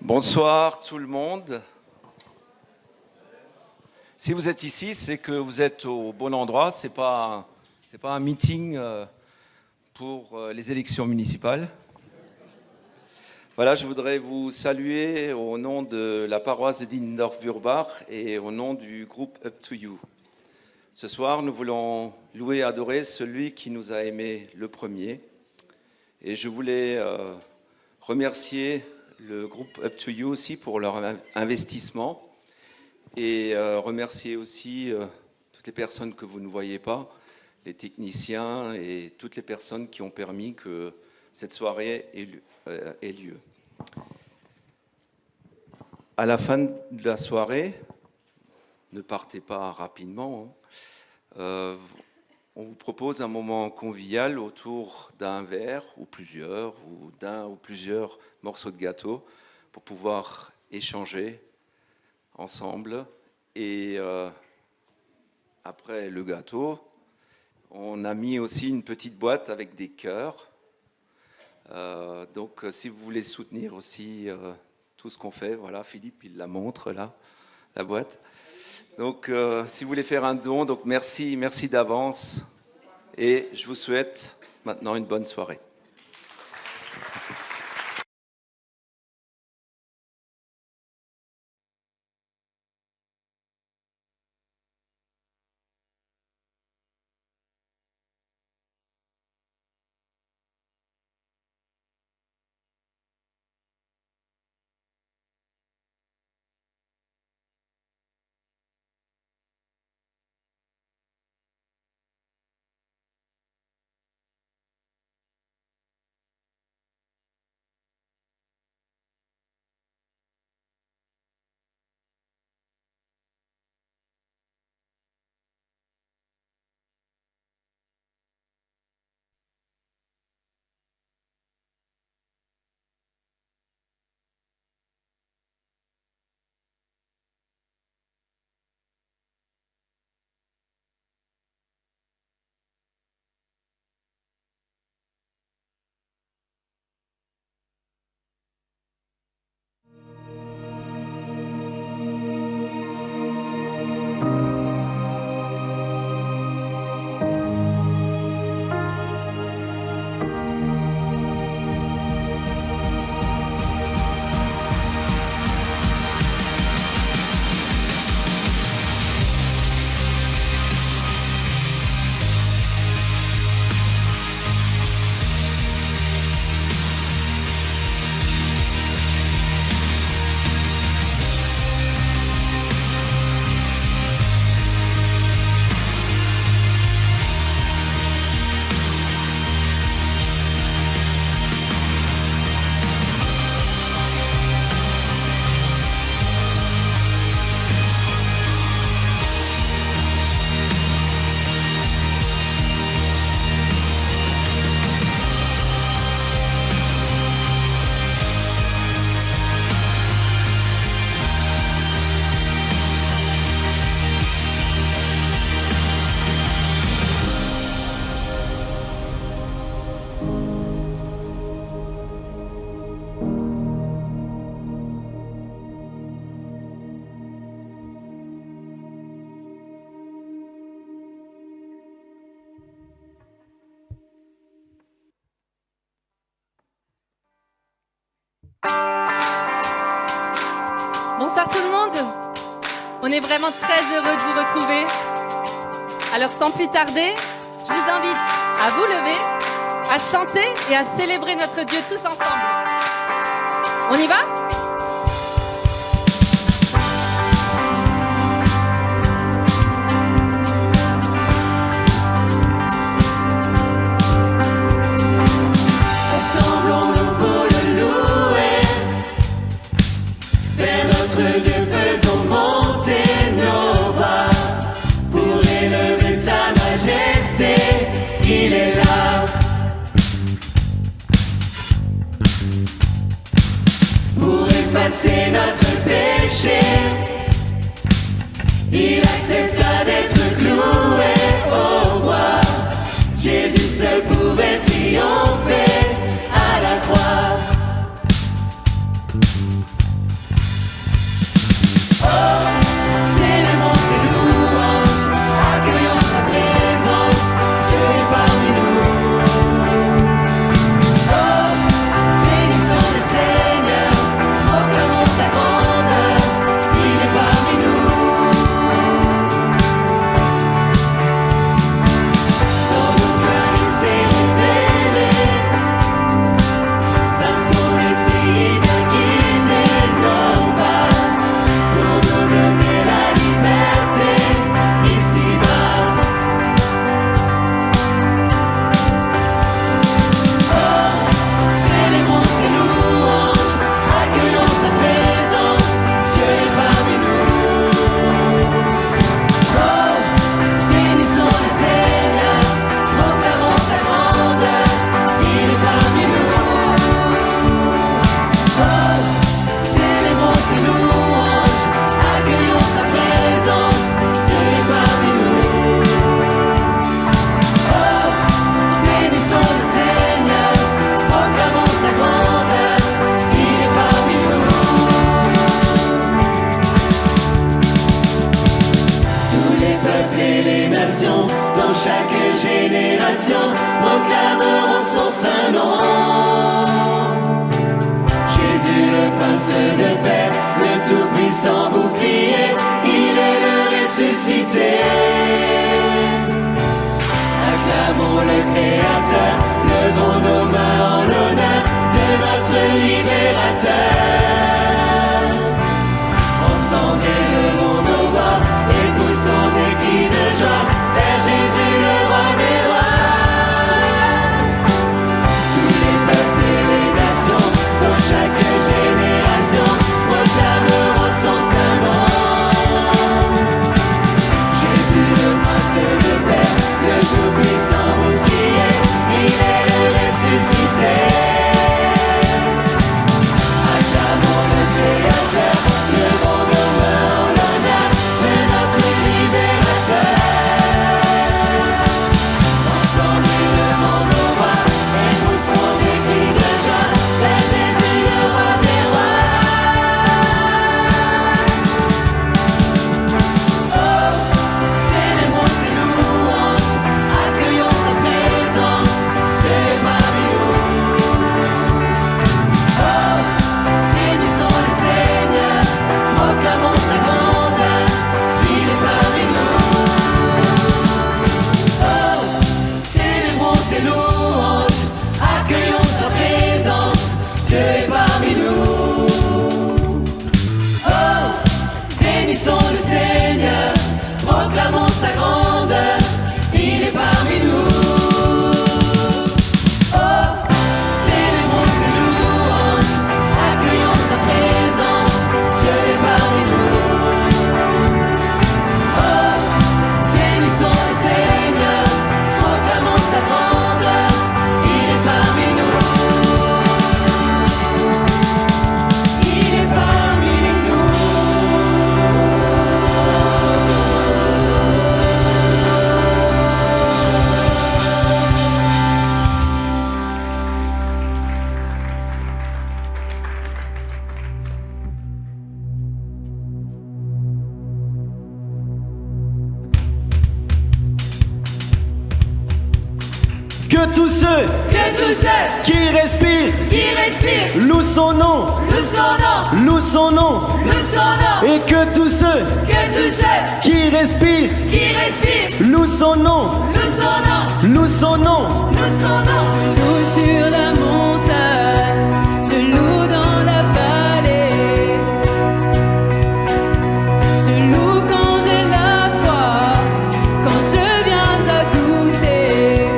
Bonsoir tout le monde. Si vous êtes ici, c'est que vous êtes au bon endroit. C'est pas un meeting pour les élections municipales. Voilà, je voudrais vous saluer au nom de la paroisse de Diendorf-Burbach et au nom du groupe Up to You. Ce soir, nous voulons louer et adorer celui qui nous a aimés le premier. Et je voulais remercier le groupe Up to You aussi pour leur investissement et remercier aussi toutes les personnes que vous ne voyez pas, les techniciens et toutes les personnes qui ont permis que cette soirée ait lieu. À la fin de la soirée, ne partez pas rapidement, on vous propose un moment convivial autour d'un verre ou plusieurs, ou d'un ou plusieurs morceaux de gâteau pour pouvoir échanger ensemble. Et après le gâteau, on a mis aussi une petite boîte avec des cœurs. Donc si vous voulez soutenir aussi tout ce qu'on fait, voilà, Philippe il la montre là, la boîte. Donc si vous voulez faire un don, donc merci d'avance et je vous souhaite maintenant une bonne soirée. Bonsoir tout le monde, on est vraiment très heureux de vous retrouver. Alors sans plus tarder, je vous invite à vous lever, à chanter et à célébrer notre Dieu tous ensemble. On y va ? Dieu, faisons monter nos voix pour élever sa majesté, il est là. Pour effacer notre péché, il accepta d'être cloué au bois. Jésus seul pouvait triompher à la croix. nations proclameront son saint nom. Jésus le prince de paix, le tout-puissant bouclier, il est le ressuscité. Acclamons le Créateur, levons nos mains en l'honneur de notre libérateur. Ensemble élevons nos voix et poussons des cris de joie vers Jésus le roi des rois. Tous les peuples et les nations, dans chaque génération, proclameront son saint nom. Jésus le prince de paix, le tout-puissant bouclier, il est le ressuscité. Acclamons le Créateur, levons nos mains en l'honneur de notre libérateur. Ensemble élevons nos voix et poussons des cris de joie vers Jésus le roi des rois. Oh, célébrons ses louanges, accueillons sa présence, Dieu est parmi nous. Oh, bénissons le Seigneur, proclamons sa grandeur, il est parmi nous. Oh, célébrons ses louanges, accueillons sa présence, Dieu est parmi nous. Oh, bénissons le Seigneur, proclamons sa grandeur, il est parmi nous. Oh, célébrons ses louanges, accueillons sa présence, Dieu est parmi nous. Oh, bénissons le Seigneur, proclamons sa grandeur, il est parmi nous. Il est parmi nous. Que tous ceux qui respirent louent son nom, louent son nom. Et que tous ceux qui respirent louent son nom, louent son nom. Je loue sur la montagne, je loue dans la vallée. Je loue quand j'ai la foi, quand je viens à douter.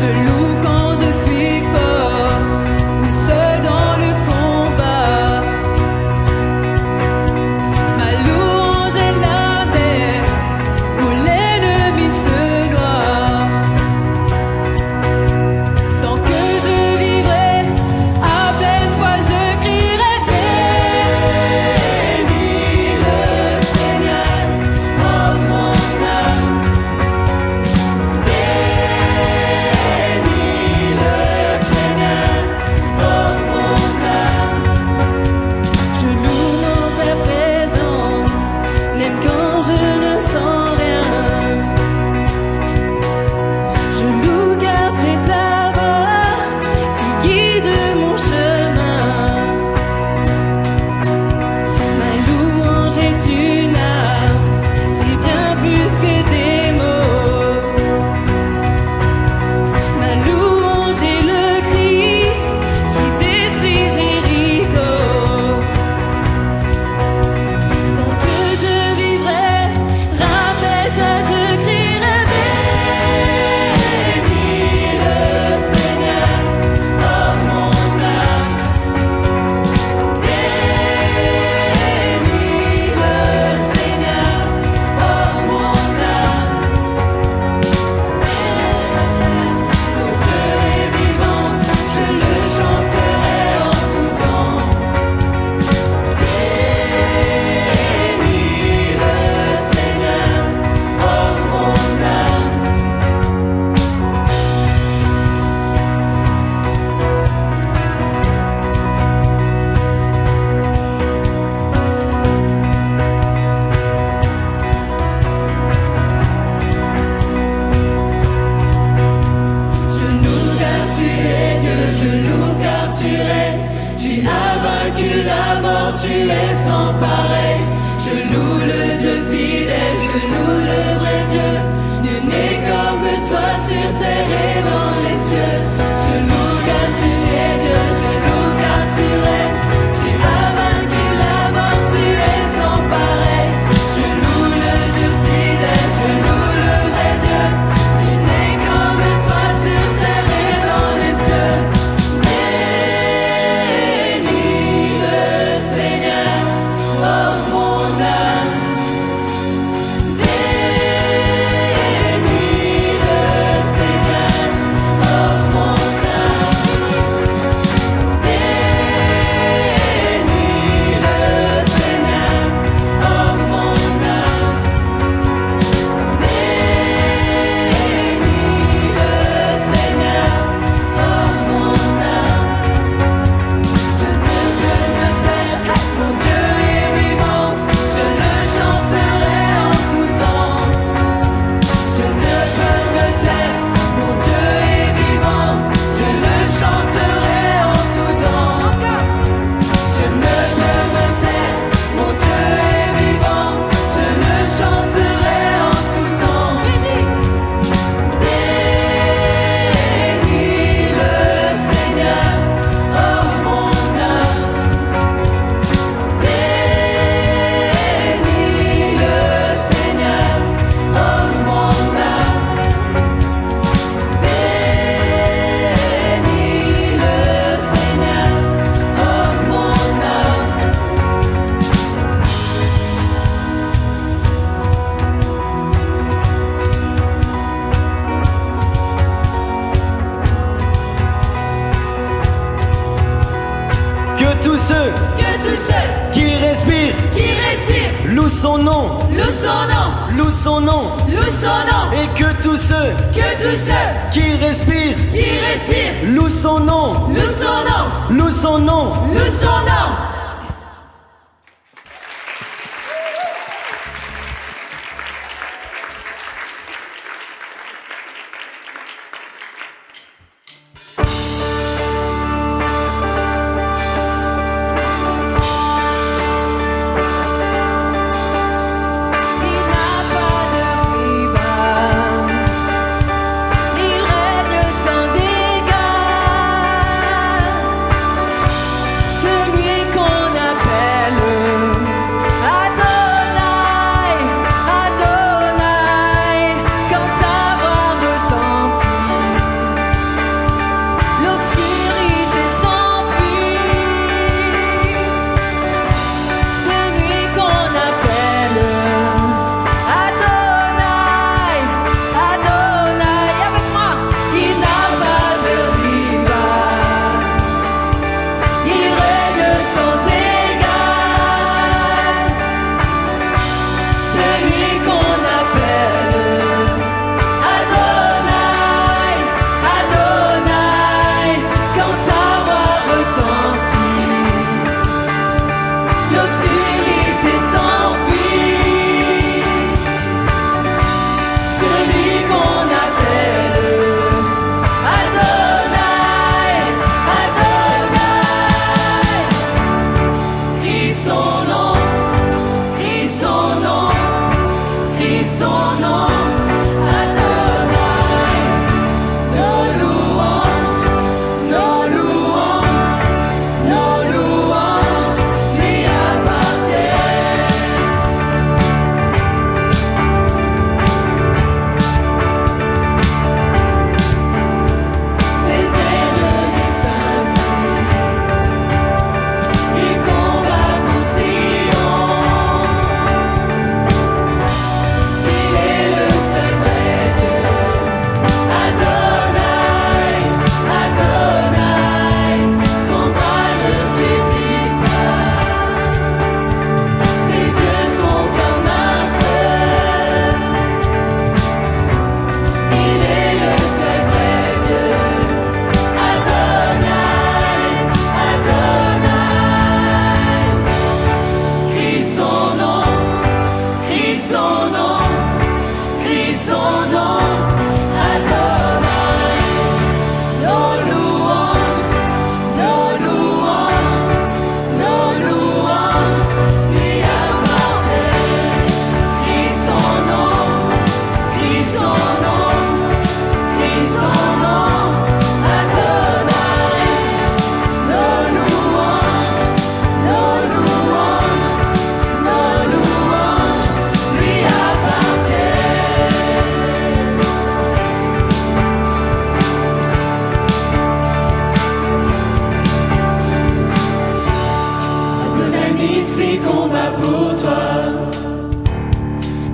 Je loue quand je suis fort ou seul dans le combat. Ma louange est la mer où l'ennemi se noie. loue son nom, loue son nom, loue son nom, loue son nom, et que tous ceux qui respirent, loue son nom, loue son nom, loue son nom, loue son nom.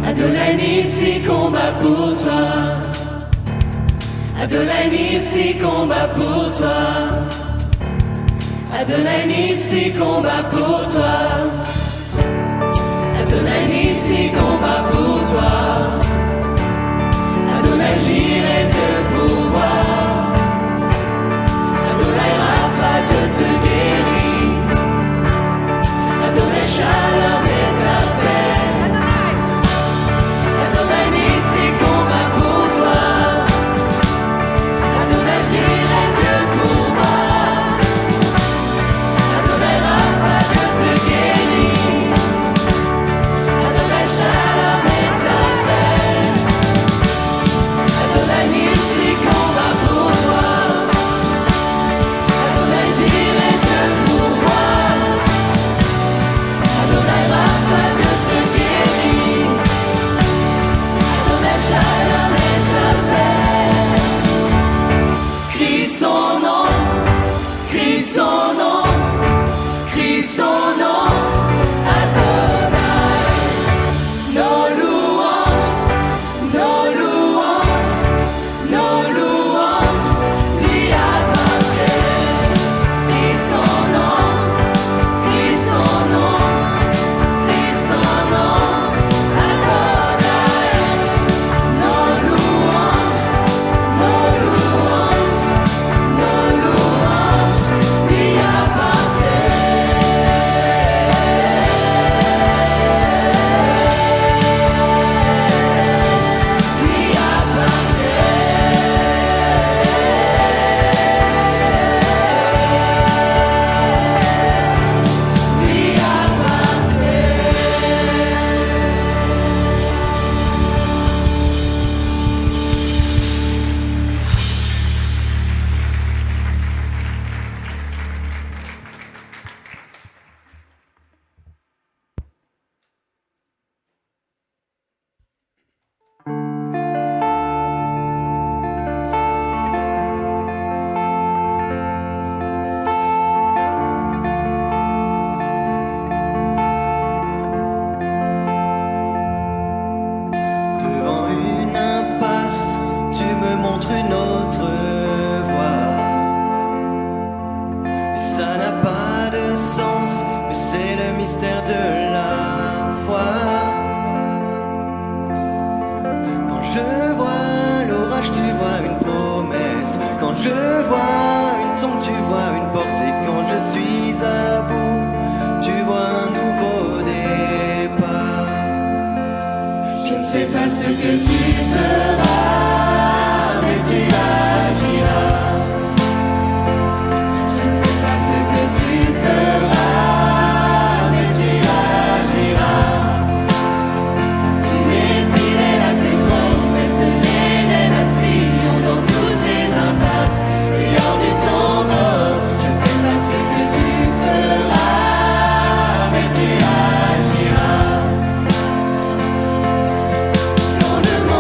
Adonai Nissi combat pour toi. Adonai Nissi combat pour toi. Adonai Nissi combat pour toi. Adonai Nissi combat pour toi. Adonai j'irai te pourvoir. Adonai Rapha, Dieu te guérit. Adonai Shalom est ta paix. Adonai Nissi combat pour toi. Adonai j'irai te pourvoir. Adonai Rapha, Dieu te guérit. Adonai Shalom est ta paix. Je vois une tombe, tu vois une porte, et quand je suis à bout, tu vois un nouveau départ. Je ne sais pas ce que tu feras, mais tu agiras. Je ne sais pas ce que tu feras, mais tu agiras. Tu es fidèle à tes promesses, les nations dans toutes les impasses et hors du tombeau. Je ne sais pas ce que tu feras, mais tu agiras. Quand le monde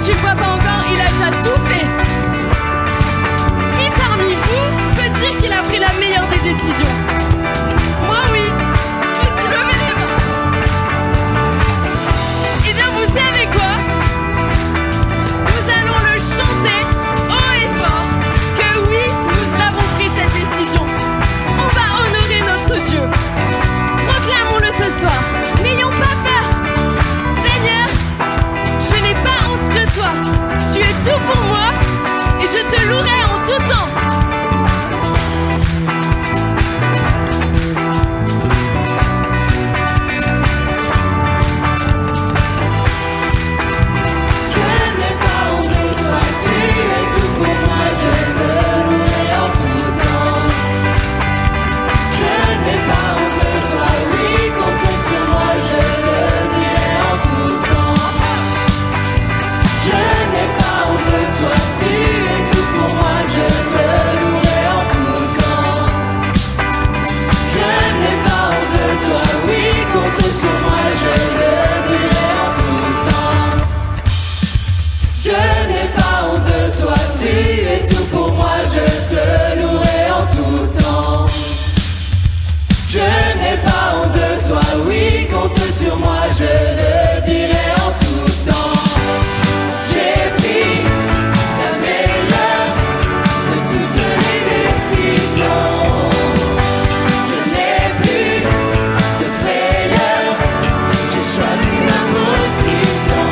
tu vois pas encore, il a déjà tout fait. Qui parmi vous peut dire qu'il a pris la meilleure des décisions? Moi oui. Vas-y, levez les mains. Eh bien, vous savez quoi? Nous allons le chanter haut et fort que oui, nous avons pris cette décision. On va honorer notre Dieu. Proclamons-le ce soir. N'ayons pas peur. Seigneur, je n'ai pas honte de toi. Tu es tout pour moi et je te louerai en tout temps. Sur moi, je le dirai en tout temps. J'ai pris la meilleure de toutes les décisions. Je n'ai plus de frayeur, j'ai choisi ma position.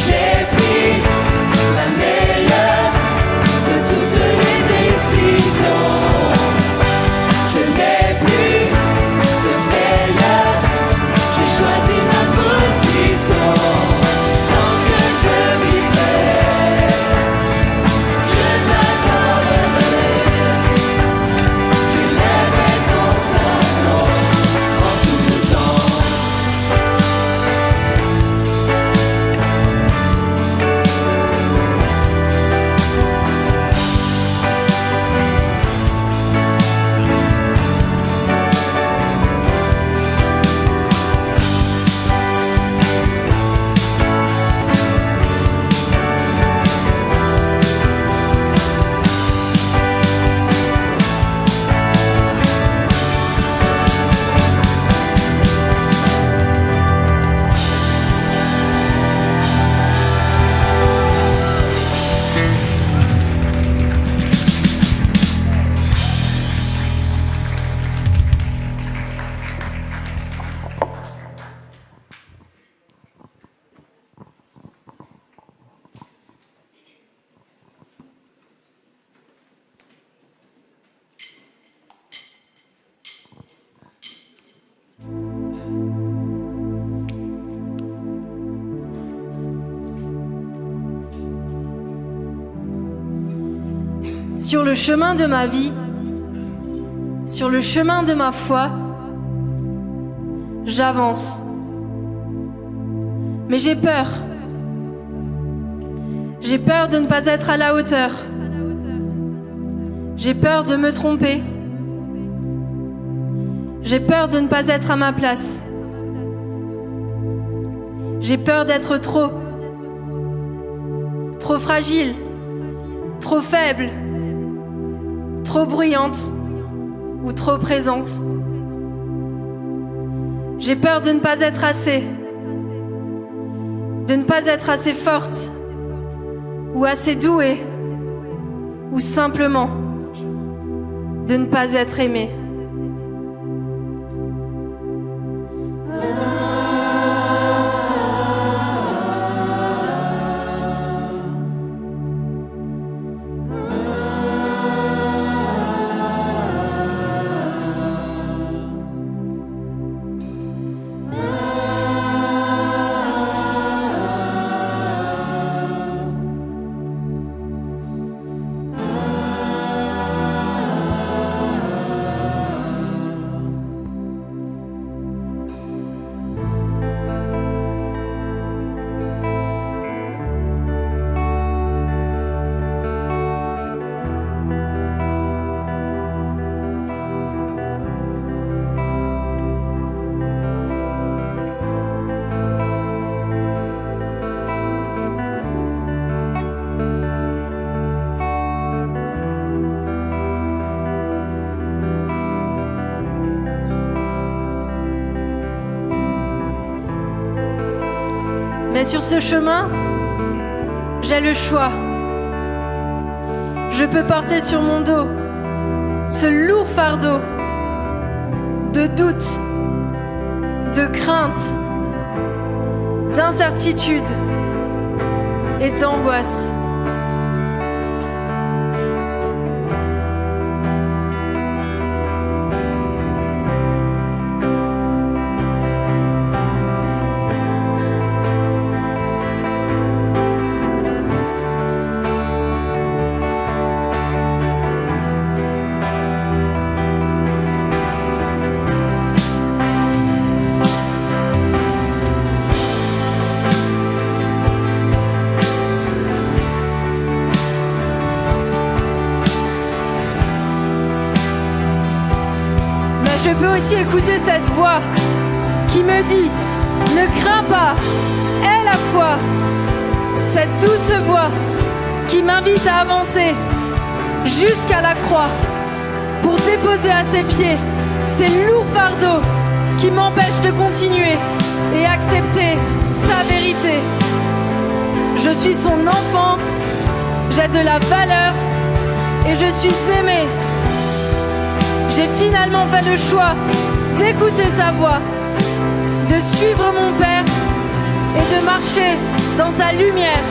J'ai pris la meilleure de toutes les décisions. Je n'ai plus de frayeur. J'ai choisi ma position. Tant que je vivrai, je t'adorerai. Je lèverai ton saint nom en tout temps. Sur le chemin de ma vie, sur le chemin de ma foi, j'avance. Mais j'ai peur. J'ai peur de ne pas être à la hauteur. J'ai peur de me tromper. J'ai peur de ne pas être à ma place. J'ai peur d'être trop fragile, trop faible, trop bruyante ou trop présente. J'ai peur de ne pas être assez, de ne pas être assez forte ou assez douée, ou simplement de ne pas être aimée. Mais sur ce chemin, j'ai le choix. Je peux porter sur mon dos ce lourd fardeau de doute, de crainte, d'incertitude et d'angoisse. Je peux aussi écouter cette voix qui me dit « Ne crains pas, aie la foi ». Cette douce voix qui m'invite à avancer jusqu'à la croix pour déposer à ses pieds ces lourds fardeaux qui m'empêchent de continuer et accepter sa vérité. Je suis son enfant, j'ai de la valeur et je suis aimé. J'ai finalement fait le choix d'écouter sa voix, de suivre mon Père et de marcher dans sa lumière.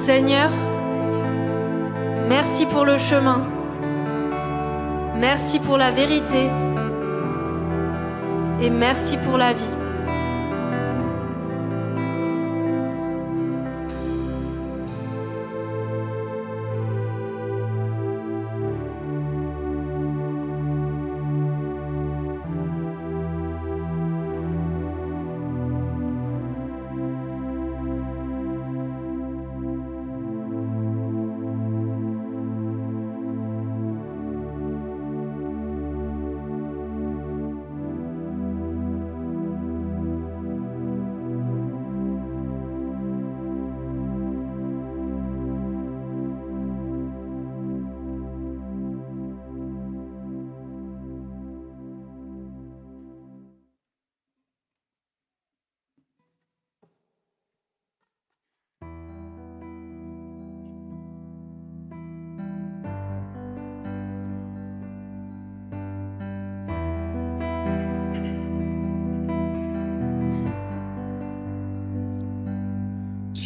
Seigneur, merci pour le chemin. Merci pour la vérité. Et merci pour la vie.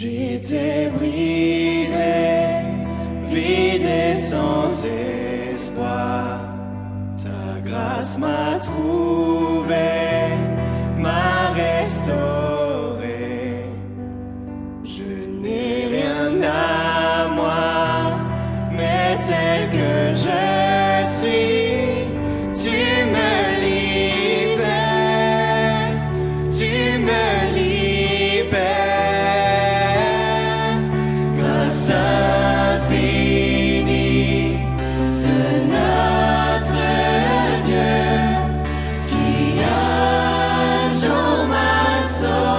J'étais brisé, vide et sans espoir. Ta grâce m'a trouvé, m'a restauré. Je n'ai rien à moi, mais tel que je suis, tu me libères, tu me libères. So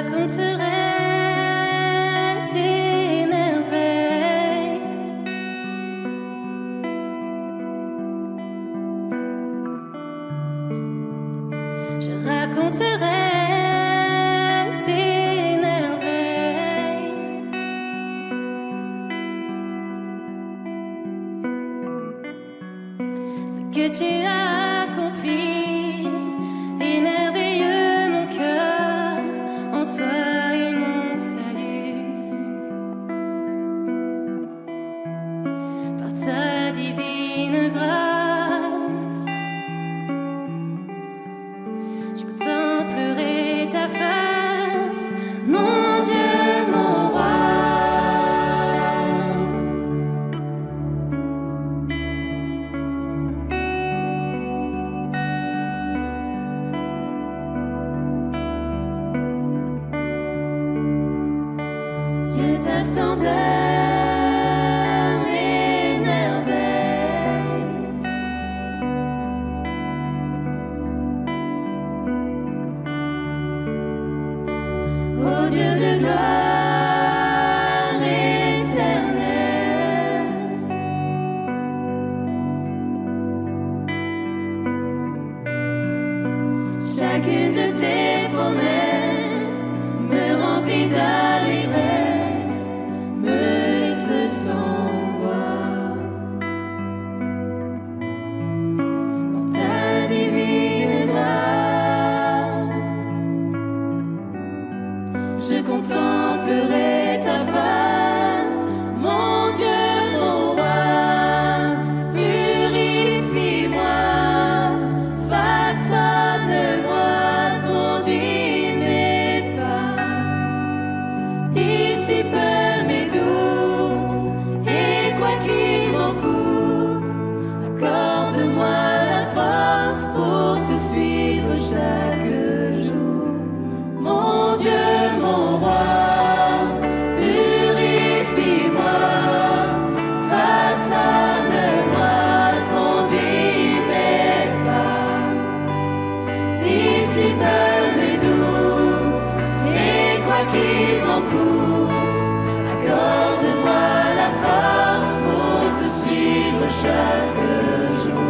raconterai tes merveilles. Je raconterai tes merveilles. Ce que tu as accompli est merveilleux, mon cœur en soi est mon salut. Par ta divine grâce, je contemplerai ta face, mon Dieu, mon roi. Dieu, ta splendeur et merveille. Ô Dieu de gloire éternelle, chacune de tes promesses me remplit d'allégresse, me laisse sans voix. Dans ta divine grâce, je contemplerai ta face, mon Dieu, mon roi. Purifie-moi, façonne-moi, conduis mes pas, dissipe mes doutes, et quoi qu'il m'en coûte, accorde-moi la force pour te suivre chaque jour. Mon Dieu, mon roi, purifie-moi, façonne-moi, conduis mes pas, dissipe mes doutes, et quoi qu'il m'en coûte, accorde-moi la force pour te suivre chaque jour.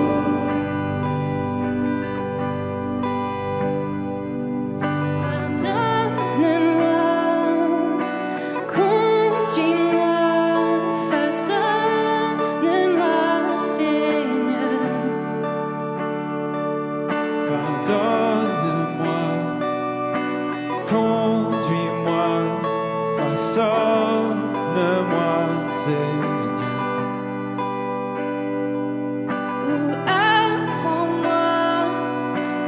Pardonne-moi, conduis-moi, façonne-moi, Seigneur. Pardonne-moi, conduis-moi, façonne-moi, Seigneur. Ou apprends-moi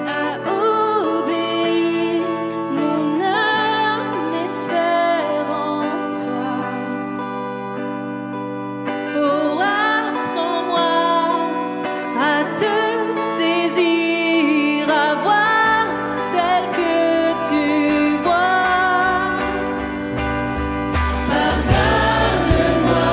à obéir, mon âme espère en toi. Oh, apprends-moi à te saisir, à voir tel que tu vois. Pardonne-moi,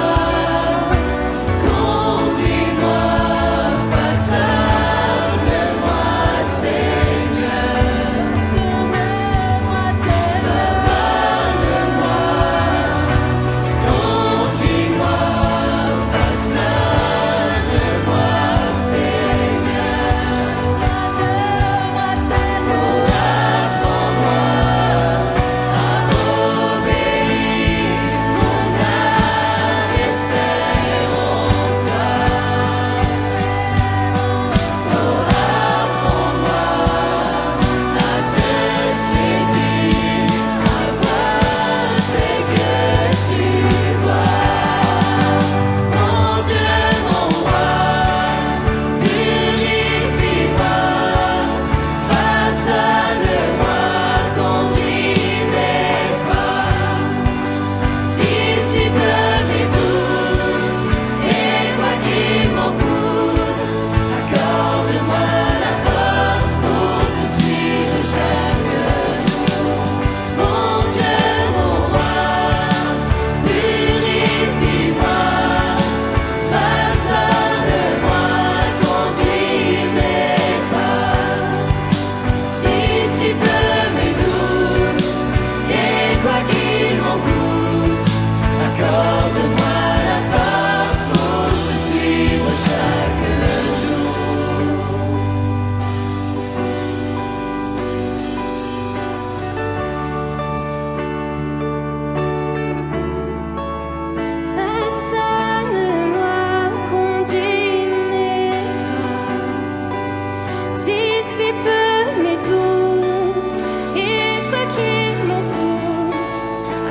si peu mes doutes, et quoi qu'il m'en coûte,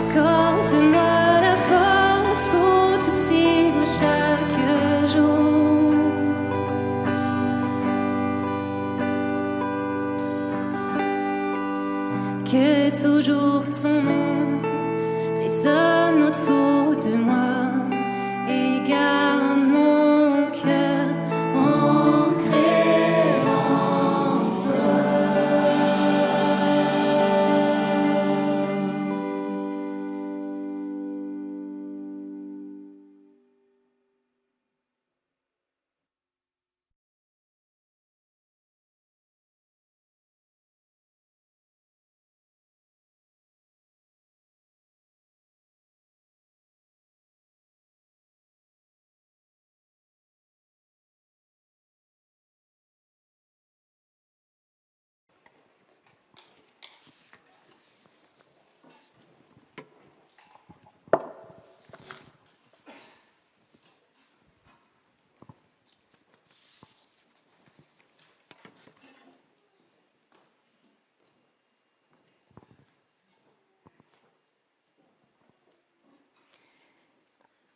accorde-moi la force pour te suivre chaque jour. Que toujours ton nom résonne autour de moi et garde mon cœur ancré en toi.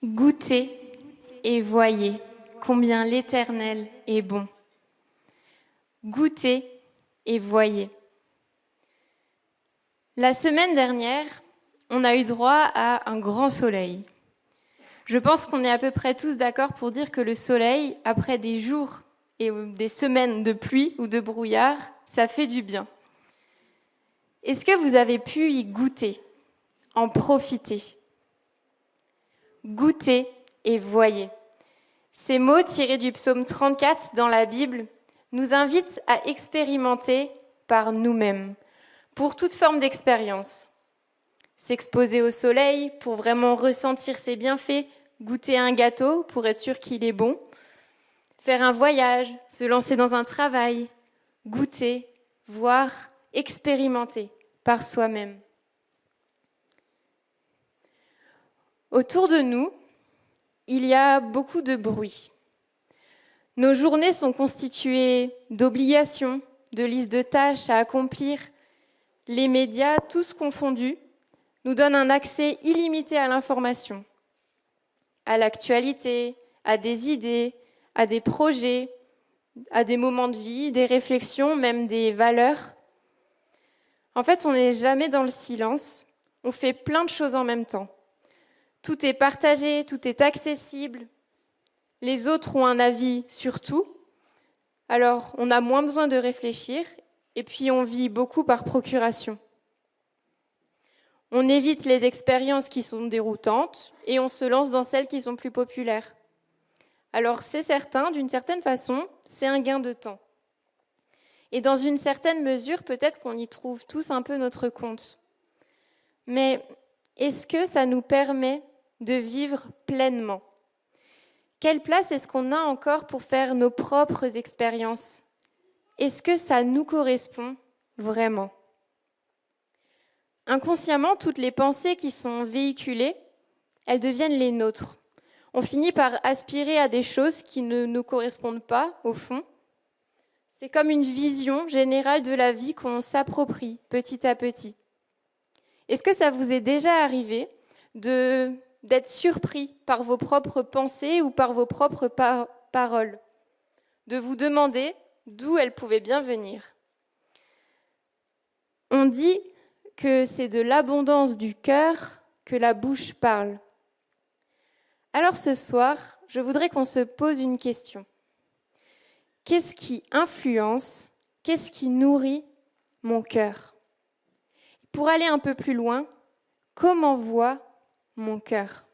Goûtez et voyez combien l'Éternel est bon. Goûtez et voyez. La semaine dernière, on a eu droit à un grand soleil. Je pense qu'on est à peu près tous d'accord pour dire que le soleil, après des jours et des semaines de pluie ou de brouillard, ça fait du bien. Est-ce que vous avez pu y goûter, en profiter ? Goûtez et voyez. Ces mots tirés du psaume 34 dans la Bible nous invitent à expérimenter par nous-mêmes, pour toute forme d'expérience. S'exposer au soleil pour vraiment ressentir ses bienfaits, goûter un gâteau pour être sûr qu'il est bon, faire un voyage, se lancer dans un travail, goûter, voir, expérimenter par soi-même. Autour de nous, il y a beaucoup de bruit. Nos journées sont constituées d'obligations, de listes de tâches à accomplir. Les médias, tous confondus, nous donnent un accès illimité à l'information, à l'actualité, à des idées, à des projets, à des moments de vie, des réflexions, même des valeurs. En fait, on n'est jamais dans le silence, on fait plein de choses en même temps. Tout est partagé, tout est accessible. Les autres ont un avis sur tout. Alors, on a moins besoin de réfléchir et puis on vit beaucoup par procuration. On évite les expériences qui sont déroutantes et on se lance dans celles qui sont plus populaires. Alors, c'est certain, d'une certaine façon, c'est un gain de temps. Et dans une certaine mesure, peut-être qu'on y trouve tous un peu notre compte. Mais est-ce que ça nous permet de vivre pleinement ? Quelle place est-ce qu'on a encore pour faire nos propres expériences ? Est-ce que ça nous correspond vraiment ? Inconsciemment, toutes les pensées qui sont véhiculées, elles deviennent les nôtres. On finit par aspirer à des choses qui ne nous correspondent pas, au fond. C'est comme une vision générale de la vie qu'on s'approprie petit à petit. Est-ce que ça vous est déjà arrivé d'être surpris par vos propres pensées ou par vos propres paroles, de vous demander d'où elles pouvaient bien venir ? On dit que c'est de l'abondance du cœur que la bouche parle. Alors ce soir, je voudrais qu'on se pose une question. Qu'est-ce qui influence, qu'est-ce qui nourrit mon cœur ? Pour aller un peu plus loin, comment voit mon cœur ?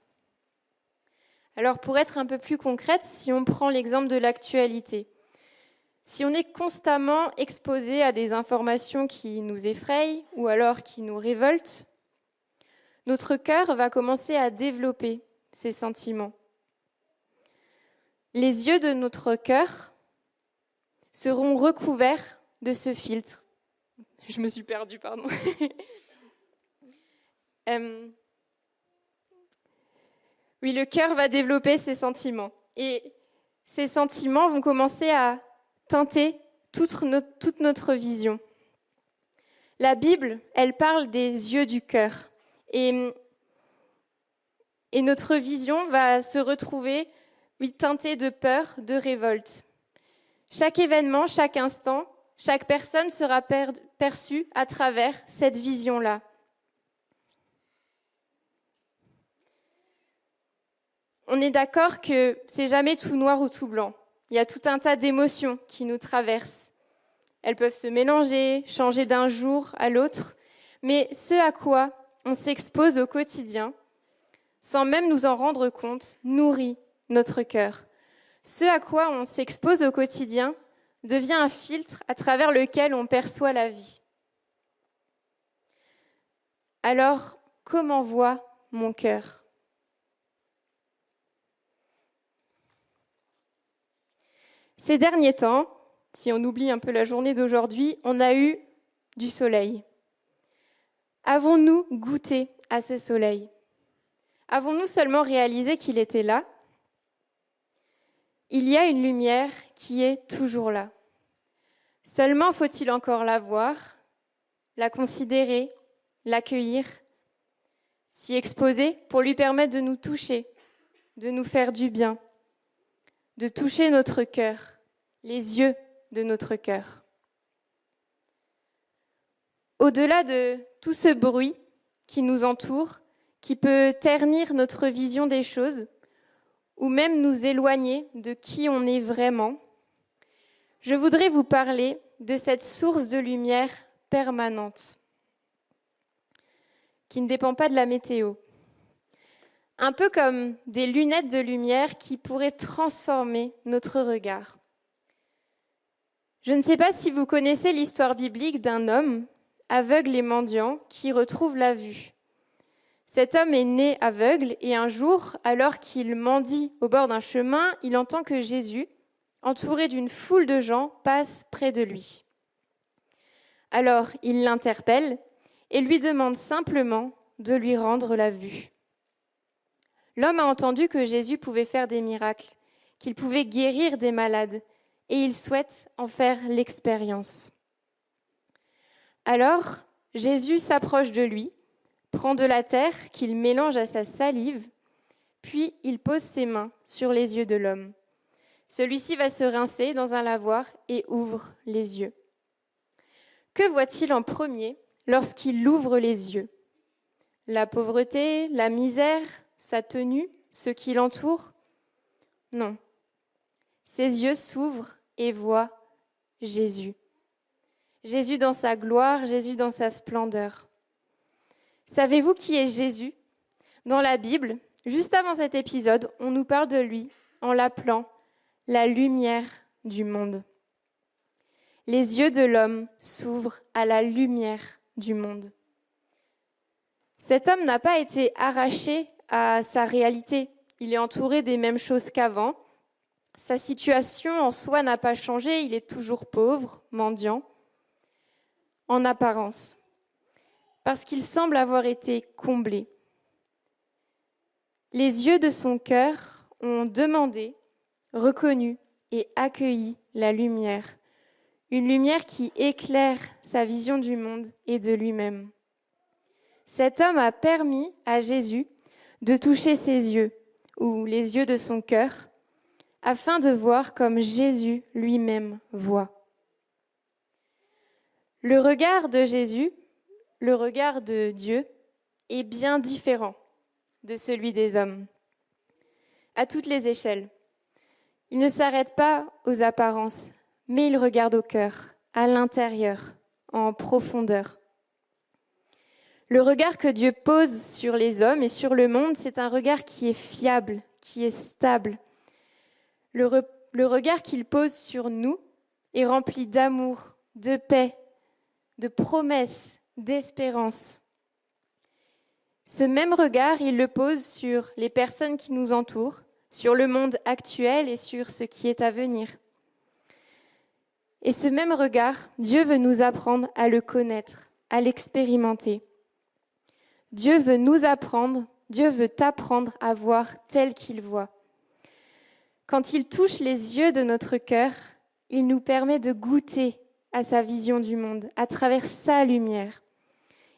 Alors pour être un peu plus concrète, si on prend l'exemple de l'actualité, si on est constamment exposé à des informations qui nous effrayent ou alors qui nous révoltent, notre cœur va commencer à développer ces sentiments. Les yeux de notre cœur seront recouverts de ce filtre. Je me suis perdue, pardon. Oui, le cœur va développer ses sentiments. Et ces sentiments vont commencer à teinter toute notre vision. La Bible, elle parle des yeux du cœur. Et notre vision va se retrouver, oui, teintée de peur, de révolte. Chaque événement, chaque instant, chaque personne sera perçue à travers cette vision-là. On est d'accord que c'est jamais tout noir ou tout blanc. Il y a tout un tas d'émotions qui nous traversent. Elles peuvent se mélanger, changer d'un jour à l'autre, mais ce à quoi on s'expose au quotidien, sans même nous en rendre compte, nourrit notre cœur. Ce à quoi on s'expose au quotidien devient un filtre à travers lequel on perçoit la vie. Alors, comment voit mon cœur ? Ces derniers temps, si on oublie un peu la journée d'aujourd'hui, on a eu du soleil. Avons-nous goûté à ce soleil ? Avons-nous seulement réalisé qu'il était là ? Il y a une lumière qui est toujours là. Seulement faut-il encore la voir, la considérer, l'accueillir, s'y exposer pour lui permettre de nous toucher, de nous faire du bien, de toucher notre cœur, les yeux de notre cœur. Au-delà de tout ce bruit qui nous entoure, qui peut ternir notre vision des choses, ou même nous éloigner de qui on est vraiment, je voudrais vous parler de cette source de lumière permanente, qui ne dépend pas de la météo. Un peu comme des lunettes de lumière qui pourraient transformer notre regard. Je ne sais pas si vous connaissez l'histoire biblique d'un homme aveugle et mendiant qui retrouve la vue. Cet homme est né aveugle et un jour, alors qu'il mendie au bord d'un chemin, il entend que Jésus, entouré d'une foule de gens, passe près de lui. Alors, il l'interpelle et lui demande simplement de lui rendre la vue. L'homme a entendu que Jésus pouvait faire des miracles, qu'il pouvait guérir des malades, et il souhaite en faire l'expérience. Alors, Jésus s'approche de lui, prend de la terre qu'il mélange à sa salive, puis il pose ses mains sur les yeux de l'homme. Celui-ci va se rincer dans un lavoir et ouvre les yeux. Que voit-il en premier lorsqu'il ouvre les yeux ? La pauvreté, la misère, sa tenue, ce qui l'entoure ? Non. Ses yeux s'ouvrent et voient Jésus. Jésus dans sa gloire, Jésus dans sa splendeur. Savez-vous qui est Jésus ? Dans la Bible, juste avant cet épisode, on nous parle de lui en l'appelant la lumière du monde. Les yeux de l'homme s'ouvrent à la lumière du monde. Cet homme n'a pas été arraché à sa réalité. Il est entouré des mêmes choses qu'avant. Sa situation en soi n'a pas changé. Il est toujours pauvre, mendiant, en apparence, parce qu'il semble avoir été comblé. Les yeux de son cœur ont demandé, reconnu et accueilli la lumière, une lumière qui éclaire sa vision du monde et de lui-même. Cet homme a permis à Jésus de toucher ses yeux, ou les yeux de son cœur, afin de voir comme Jésus lui-même voit. Le regard de Jésus, le regard de Dieu, est bien différent de celui des hommes, à toutes les échelles. Il ne s'arrête pas aux apparences, mais il regarde au cœur, à l'intérieur, en profondeur. Le regard que Dieu pose sur les hommes et sur le monde, c'est un regard qui est fiable, qui est stable. Le regard qu'il pose sur nous est rempli d'amour, de paix, de promesses, d'espérance. Ce même regard, il le pose sur les personnes qui nous entourent, sur le monde actuel et sur ce qui est à venir. Et ce même regard, Dieu veut nous apprendre à le connaître, à l'expérimenter. Dieu veut nous apprendre, Dieu veut t'apprendre à voir tel qu'il voit. Quand il touche les yeux de notre cœur, il nous permet de goûter à sa vision du monde, à travers sa lumière.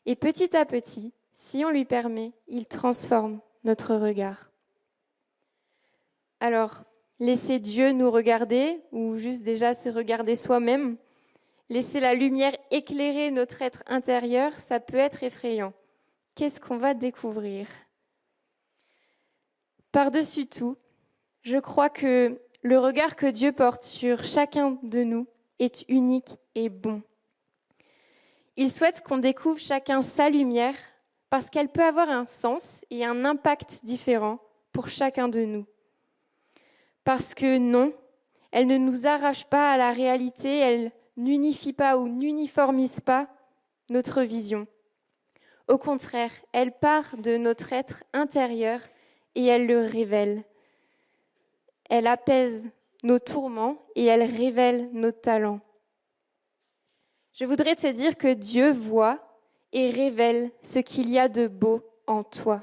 Et petit à petit, si on lui permet, il transforme notre regard. Alors, laisser Dieu nous regarder, ou juste déjà se regarder soi-même, laisser la lumière éclairer notre être intérieur, ça peut être effrayant. Qu'est-ce qu'on va découvrir ? Par-dessus tout, je crois que le regard que Dieu porte sur chacun de nous est unique et bon. Il souhaite qu'on découvre chacun sa lumière parce qu'elle peut avoir un sens et un impact différent pour chacun de nous. Parce que non, elle ne nous arrache pas à la réalité, elle n'unifie pas ou n'uniformise pas notre vision. Au contraire, elle part de notre être intérieur et elle le révèle. Elle apaise nos tourments et elle révèle nos talents. Je voudrais te dire que Dieu voit et révèle ce qu'il y a de beau en toi.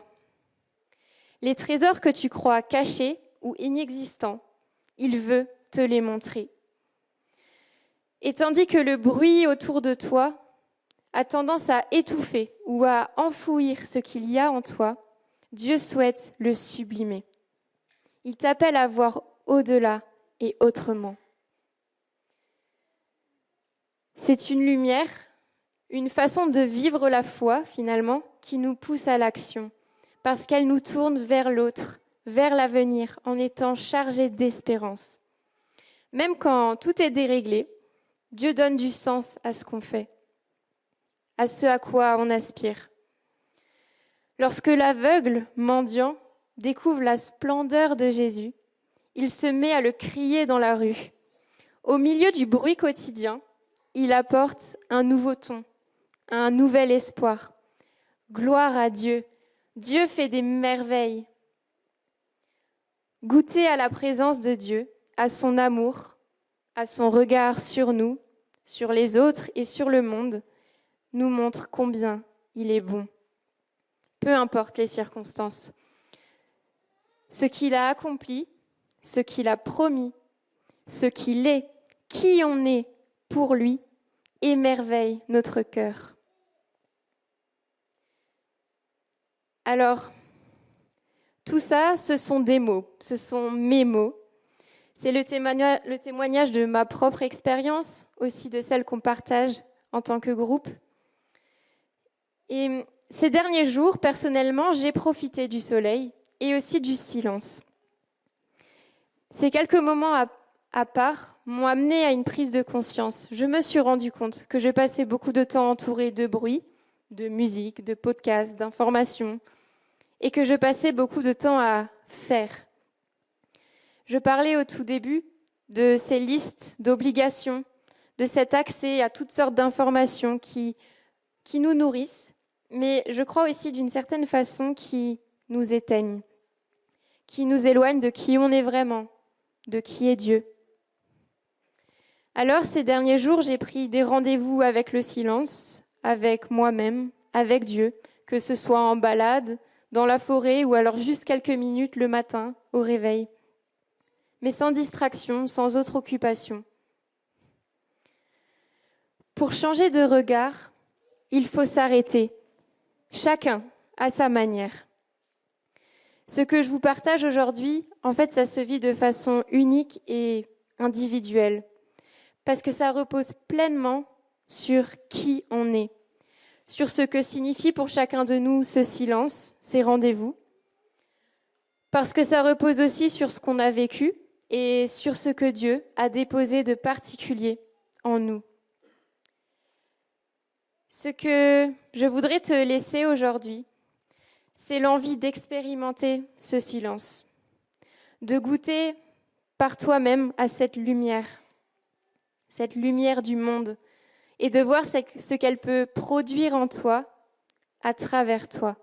Les trésors que tu crois cachés ou inexistants, il veut te les montrer. Et tandis que le bruit autour de toi a tendance à étouffer ou à enfouir ce qu'il y a en toi, Dieu souhaite le sublimer. Il t'appelle à voir au-delà et autrement. C'est une lumière, une façon de vivre la foi, finalement, qui nous pousse à l'action, parce qu'elle nous tourne vers l'autre, vers l'avenir, en étant chargée d'espérance. Même quand tout est déréglé, Dieu donne du sens à ce qu'on fait, à ce à quoi on aspire. Lorsque l'aveugle, mendiant, découvre la splendeur de Jésus, il se met à le crier dans la rue. Au milieu du bruit quotidien, il apporte un nouveau ton, un nouvel espoir. Gloire à Dieu. Dieu fait des merveilles. Goûter à la présence de Dieu, à son amour, à son regard sur nous, sur les autres et sur le monde, nous montre combien il est bon. Peu importe les circonstances. Ce qu'il a accompli, ce qu'il a promis, ce qu'il est, qui on est pour lui, émerveille notre cœur. Alors, tout ça, ce sont des mots, ce sont mes mots. C'est le témoignage de ma propre expérience, aussi de celle qu'on partage en tant que groupe. Et ces derniers jours, personnellement, j'ai profité du soleil et aussi du silence. Ces quelques moments à part m'ont amené à une prise de conscience. Je me suis rendu compte que je passais beaucoup de temps entourée de bruit, de musique, de podcasts, d'informations, et que je passais beaucoup de temps à faire. Je parlais au tout début de ces listes d'obligations, de cet accès à toutes sortes d'informations qui nous nourrissent, mais je crois aussi d'une certaine façon qui nous éteignent, qui nous éloignent de qui on est vraiment, de qui est Dieu. Alors, ces derniers jours, j'ai pris des rendez-vous avec le silence, avec moi-même, avec Dieu, que ce soit en balade, dans la forêt ou alors juste quelques minutes le matin au réveil. Mais sans distraction, sans autre occupation. Pour changer de regard, il faut s'arrêter, chacun à sa manière. Ce que je vous partage aujourd'hui, en fait, ça se vit de façon unique et individuelle, parce que ça repose pleinement sur qui on est, sur ce que signifie pour chacun de nous ce silence, ces rendez-vous, parce que ça repose aussi sur ce qu'on a vécu et sur ce que Dieu a déposé de particulier en nous. Ce que je voudrais te laisser aujourd'hui, c'est l'envie d'expérimenter ce silence, de goûter par toi-même à cette lumière du monde, et de voir ce qu'elle peut produire en toi, à travers toi.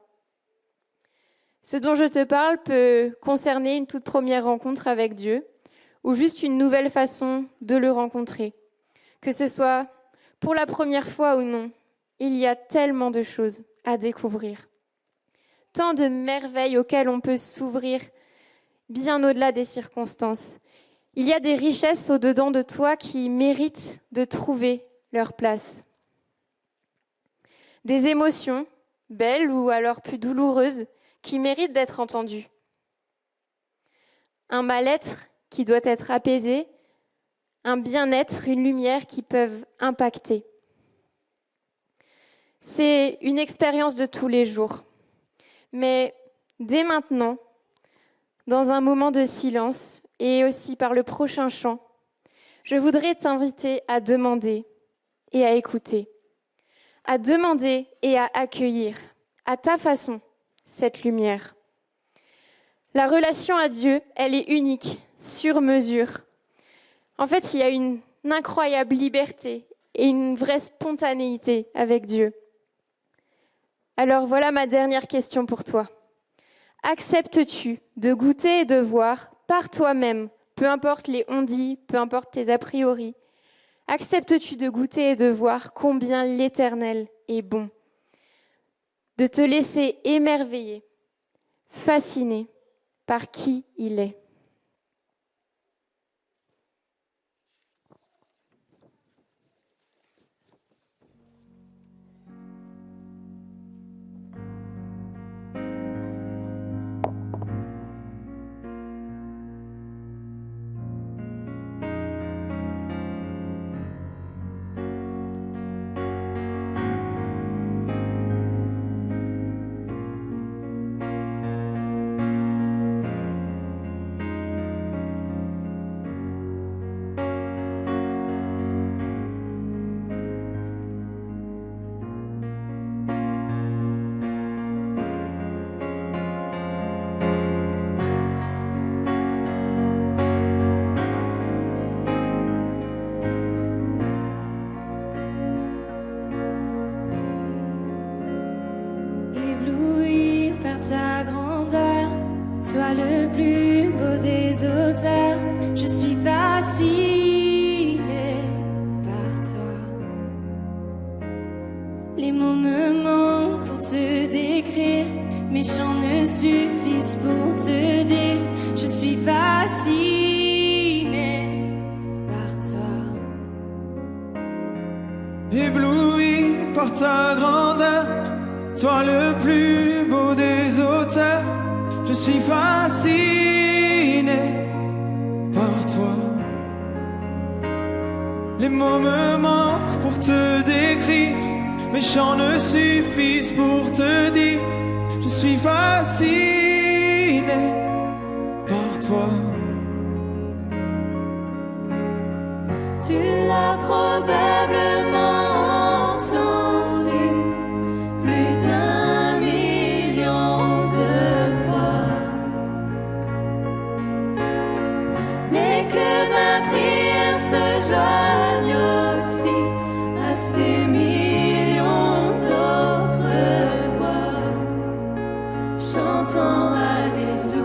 Ce dont je te parle peut concerner une toute première rencontre avec Dieu, ou juste une nouvelle façon de le rencontrer. Que ce soit pour la première fois ou non, il y a tellement de choses à découvrir. Tant de merveilles auxquelles on peut s'ouvrir bien au-delà des circonstances. Il y a des richesses au-dedans de toi qui méritent de trouver leur place. Des émotions, belles ou alors plus douloureuses, qui méritent d'être entendues. Un mal-être qui doit être apaisé, un bien-être, une lumière qui peuvent impacter. C'est une expérience de tous les jours. Mais dès maintenant, dans un moment de silence et aussi par le prochain chant, je voudrais t'inviter à demander et à écouter, à demander et à accueillir à ta façon cette lumière. La relation à Dieu, elle est unique, sur mesure. En fait, il y a une incroyable liberté et une vraie spontanéité avec Dieu. Alors voilà ma dernière question pour toi. Acceptes-tu de goûter et de voir par toi-même, peu importe les on-dit, peu importe tes a priori, acceptes-tu de goûter et de voir combien l'Éternel est bon? De te laisser émerveiller, fasciner par qui il est. Ébloui par ta grandeur, toi le plus beau des auteurs, je suis fascinée par toi. Les mots me manquent pour te décrire, mes chants ne suffisent pour te dire, je suis fascinée par toi. Ébloui par ta grandeur, toi le plus beau des auteurs, je suis fasciné par toi. Les mots me manquent pour te décrire, mes chants ne suffisent pour te dire, je suis fasciné par toi. Tu l'as probablement entendu plus d'1 million de fois, mais que ma prière se joigne aussi à ces millions d'autres voix, chantant Alléluia.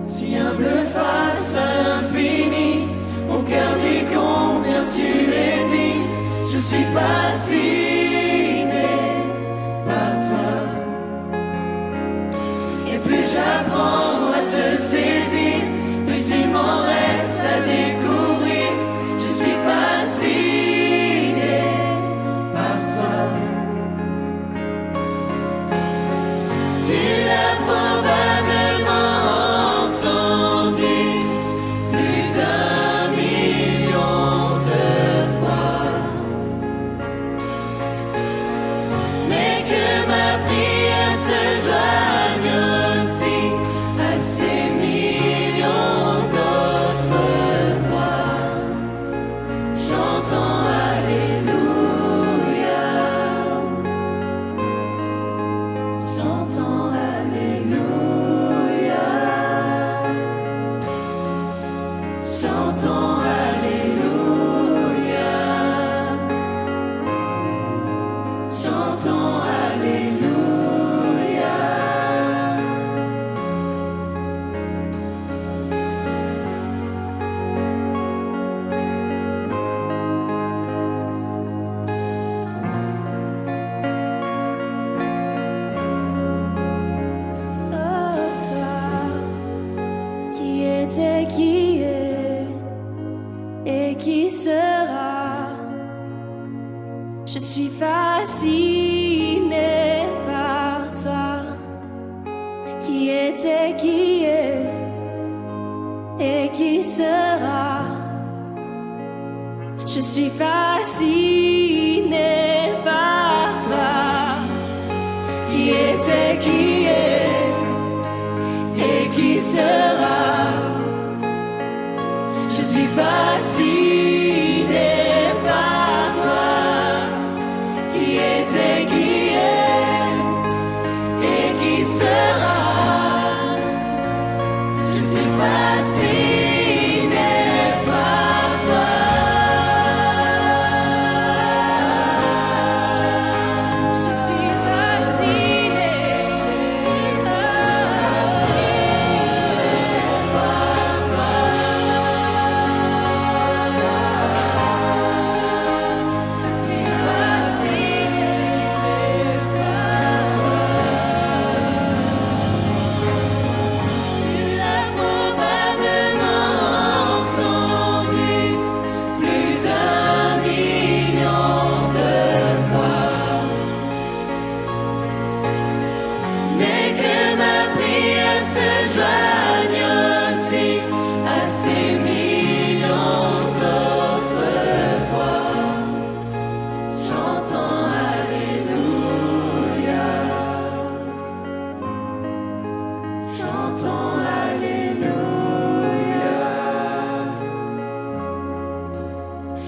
Si humble face à l'infini, mon cœur dit combien tu es digne. Je suis fasciné par toi. Et plus j'apprends à te saisir, plus il m'en reste à découvrir. Je suis fasciné par toi. Tu l'as probablement entendu plus d'1 million de fois, mais que ma prière se joigne aussi à ces millions d'autres voix, chantant Alléluia, chantant Alléluia. qui était, qui est et qui sera. Je suis fascinée par toi, qui était, qui est et qui sera. Je suis fascinée par toi, qui était, qui est et qui sera. Je suis fascinée par toi. Je suis fascinée par toi. Je suis fascinée par toi. Tu l'as probablement entendu plus d'un million de fois, mais que ma prière se joigne aussi à ces millions d'autres voix, chantant Alléluia, chantons Alléluia,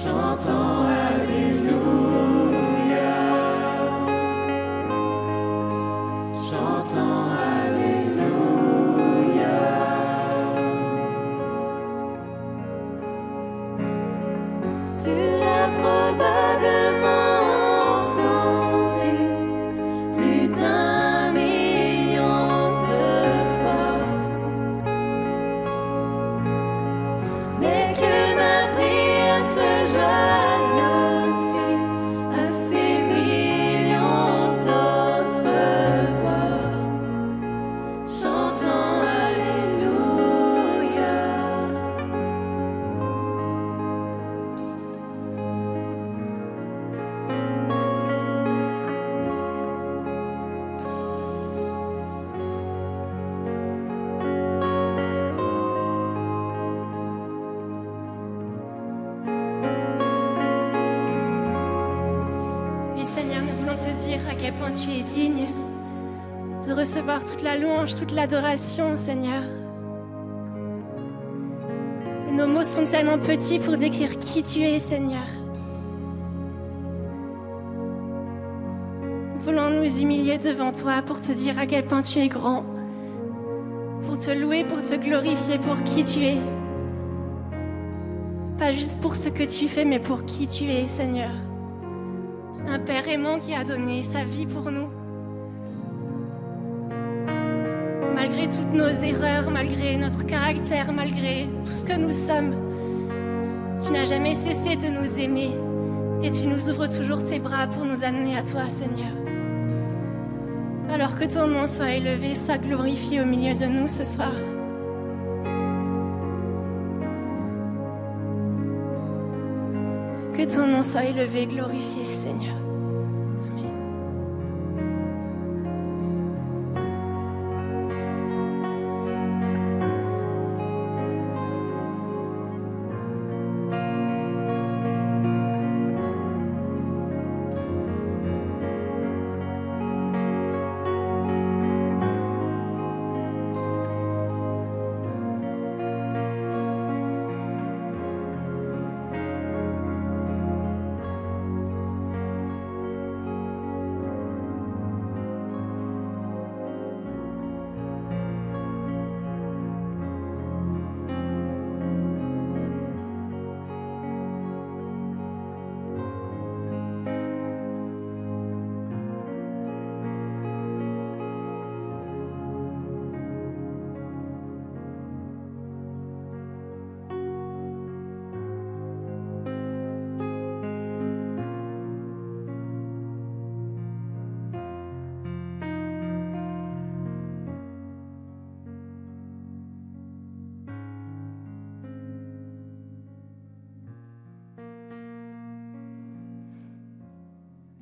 chantons Alléluia, chantons Alléluia. Tu l'as probablement entendu plus d'un million de fois, mais que ma prière se joigne aussi à ces millions d'autres voix, chantant Alléluia. Oui Seigneur, nous voulons te dire à quel point tu es digne de recevoir toute la louange, toute l'adoration, Seigneur. Nos mots sont tellement petits pour décrire qui tu es, Seigneur. Nous voulons nous humilier devant toi pour te dire à quel point tu es grand, pour te louer, pour te glorifier pour qui tu es. Pas juste pour ce que tu fais, mais pour qui tu es, Seigneur. Un Père aimant qui a donné sa vie pour nous. Malgré toutes nos erreurs, malgré notre caractère, malgré tout ce que nous sommes, tu n'as jamais cessé de nous aimer et tu nous ouvres toujours tes bras pour nous amener à toi, Seigneur. Alors que ton nom soit élevé, soit glorifié au milieu de nous ce soir. Que ton nom soit élevé, glorifié, Seigneur. Amen.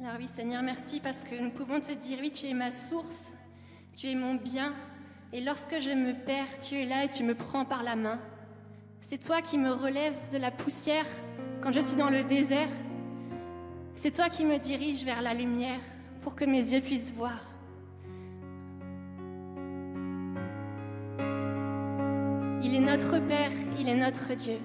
Alors oui, Seigneur, merci parce que nous pouvons te dire, oui, tu es ma source, tu es mon bien, Et lorsque je me perds, tu es là et tu me prends par la main. C'est toi qui me relèves de la poussière quand je suis dans le désert. C'est toi qui me diriges vers la lumière pour que mes yeux puissent voir. Il est notre Père, il est notre Dieu.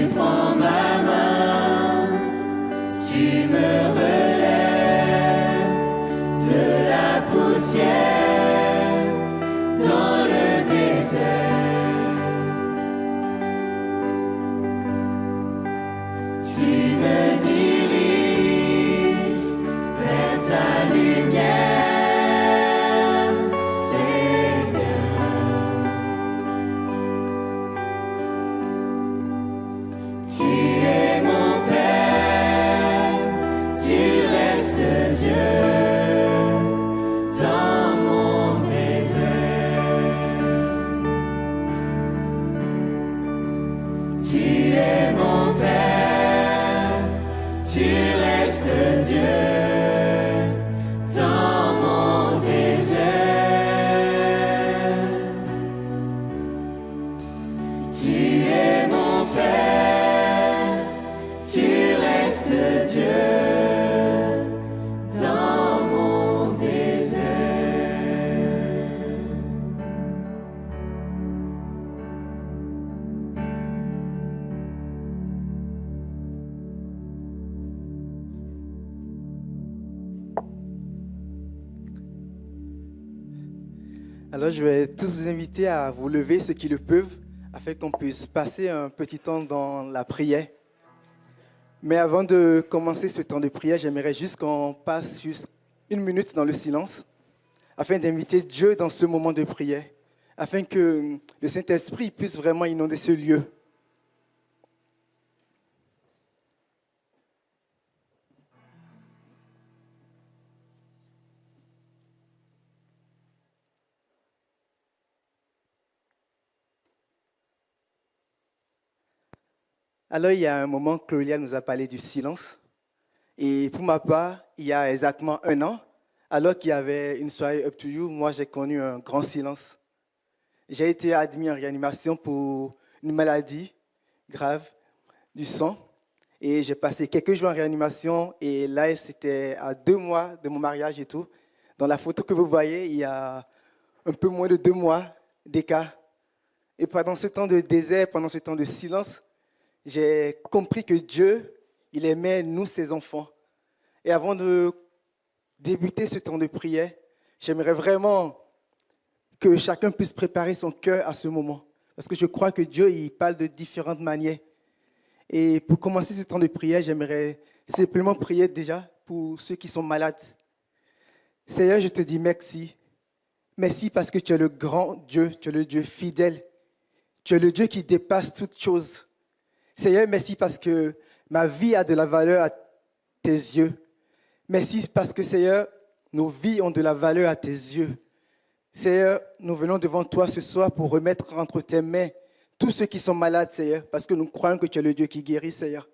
prends ma main, tu me relèves de la poussière dans le désert. Tu me diriges vers ta lumière, Seigneur. Tu es mon Père, tu restes Dieu dans mon désert. Tu es mon Père, tu restes Dieu dans mon désert. Tu es mon Père, tu restes Dieu dans mon désert. Alors je vais tous vous inviter à vous lever, ceux qui le peuvent, afin qu'on puisse passer un petit temps dans la prière. Mais avant de commencer ce temps de prière, j'aimerais juste qu'on passe juste 1 minute dans le silence, afin d'inviter Dieu dans ce moment de prière, afin que le Saint-Esprit puisse vraiment inonder ce lieu. Alors, il y a un moment, Chloé nous a parlé du silence. Et pour ma part, il y a exactement 1 an, alors qu'il y avait une soirée Up to You, moi, j'ai connu un grand silence. J'ai été admis en réanimation pour une maladie grave du sang. Et j'ai passé quelques jours en réanimation. Et là, c'était à 2 mois de mon mariage et tout. Dans la photo que vous voyez, il y a un peu moins de 2 mois d'écart. Et pendant ce temps de désert, pendant ce temps de silence, j'ai compris que Dieu, il aimait nous, ses enfants. Et avant de débuter ce temps de prière, j'aimerais vraiment que chacun puisse préparer son cœur à ce moment. Parce que je crois que Dieu, il parle de différentes manières. Et pour commencer ce temps de prière, j'aimerais simplement prier déjà pour ceux qui sont malades. Seigneur, je te dis merci. Merci parce que tu es le grand Dieu, tu es le Dieu fidèle. Tu es le Dieu qui dépasse toutes choses. Seigneur, merci parce que ma vie a de la valeur à tes yeux. Merci parce que, Seigneur, nos vies ont de la valeur à tes yeux. Seigneur, nous venons devant toi ce soir pour remettre entre tes mains tous ceux qui sont malades, Seigneur, parce que nous croyons que tu es le Dieu qui guérit, Seigneur.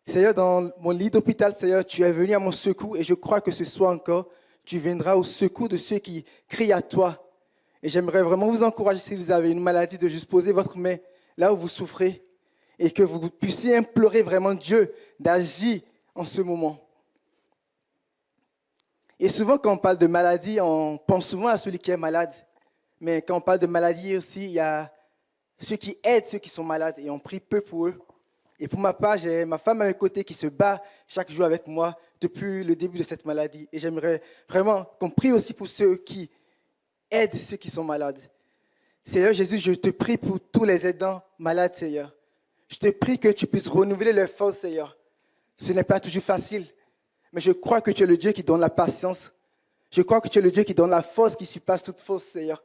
Seigneur, dans mon lit d'hôpital, Seigneur, tu es venu à mon secours et je crois que ce soir encore, tu viendras au secours de ceux qui crient à toi. Et j'aimerais vraiment vous encourager, si vous avez une maladie, de juste poser votre main là où vous souffrez et que vous puissiez implorer vraiment Dieu d'agir en ce moment. Et souvent, quand on parle de maladie, on pense souvent à celui qui est malade. Mais quand on parle de maladie aussi, il y a ceux qui aident ceux qui sont malades et on prie peu pour eux. Et pour ma part, j'ai ma femme à mes côtés qui se bat chaque jour avec moi depuis le début de cette maladie. Et j'aimerais vraiment qu'on prie aussi pour ceux qui aident ceux qui sont malades. Seigneur Jésus, je te prie pour tous les aidants malades, Seigneur. Je te prie que tu puisses renouveler leurs forces, Seigneur. Ce n'est pas toujours facile, mais je crois que tu es le Dieu qui donne la patience. Je crois que tu es le Dieu qui donne la force qui surpasse toute force, Seigneur.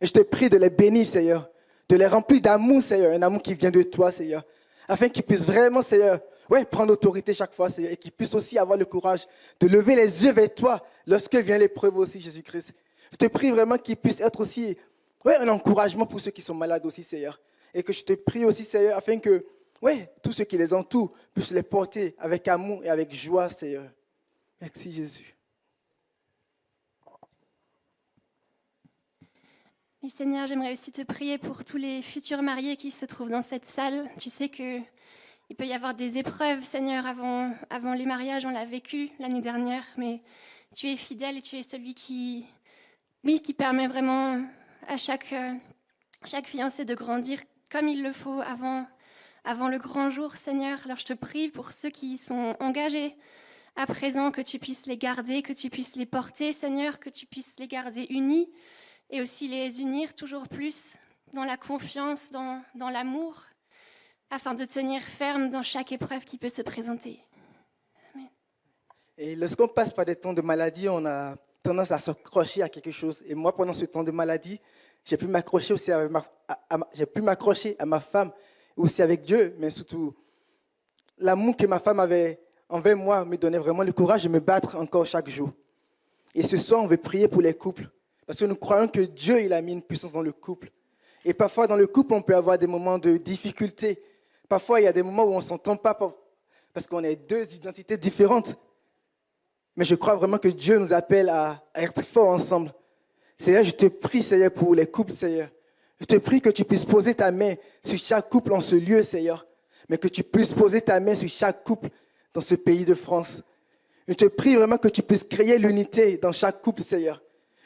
Et je te prie de les bénir, Seigneur, de les remplir d'amour, Seigneur, un amour qui vient de toi, Seigneur, afin qu'ils puissent vraiment, Seigneur, prendre l'autorité chaque fois, Seigneur, et qu'ils puissent aussi avoir le courage de lever les yeux vers toi lorsque vient l'épreuve aussi, Jésus-Christ. Je te prie vraiment qu'ils puissent être aussi un encouragement pour ceux qui sont malades aussi, Seigneur. Et que je te prie aussi, Seigneur, afin que tous ceux qui les entourent puissent les porter avec amour et avec joie, Seigneur. Merci, Jésus. Et Seigneur, j'aimerais aussi te prier pour tous les futurs mariés qui se trouvent dans cette salle. Tu sais qu'il peut y avoir des épreuves, Seigneur, avant les mariages, on l'a vécu l'année dernière, mais tu es fidèle et tu es celui qui permet vraiment à chaque fiancé de grandir comme il le faut avant avant le grand jour, Seigneur. Alors je te prie pour ceux qui sont engagés à présent, que tu puisses les garder, que tu puisses les porter, Seigneur, que tu puisses les garder unis et aussi les unir toujours plus dans la confiance, dans l'amour, afin de tenir ferme dans chaque épreuve qui peut se présenter. Amen. Et lorsqu'on passe par des temps de maladie, on a tendance à s'accrocher à quelque chose. Et moi, pendant ce temps de maladie, j'ai pu m'accrocher aussi j'ai pu m'accrocher à ma femme, aussi avec Dieu, mais surtout l'amour que ma femme avait envers moi me donnait vraiment le courage de me battre encore chaque jour. Et ce soir, on veut prier pour les couples, parce que nous croyons que Dieu, il a mis une puissance dans le couple. Et parfois, dans le couple, on peut avoir des moments de difficulté. Parfois, il y a des moments où on ne s'entend pas parce qu'on est deux identités différentes. Mais je crois vraiment que Dieu nous appelle à être forts ensemble. Seigneur, je te prie, Seigneur, pour les couples, Seigneur. Je te prie que tu puisses poser ta main sur chaque couple en ce lieu, Seigneur. Mais que tu puisses poser ta main sur chaque couple dans ce pays de France. Je te prie vraiment que tu puisses créer l'unité dans chaque couple, Seigneur.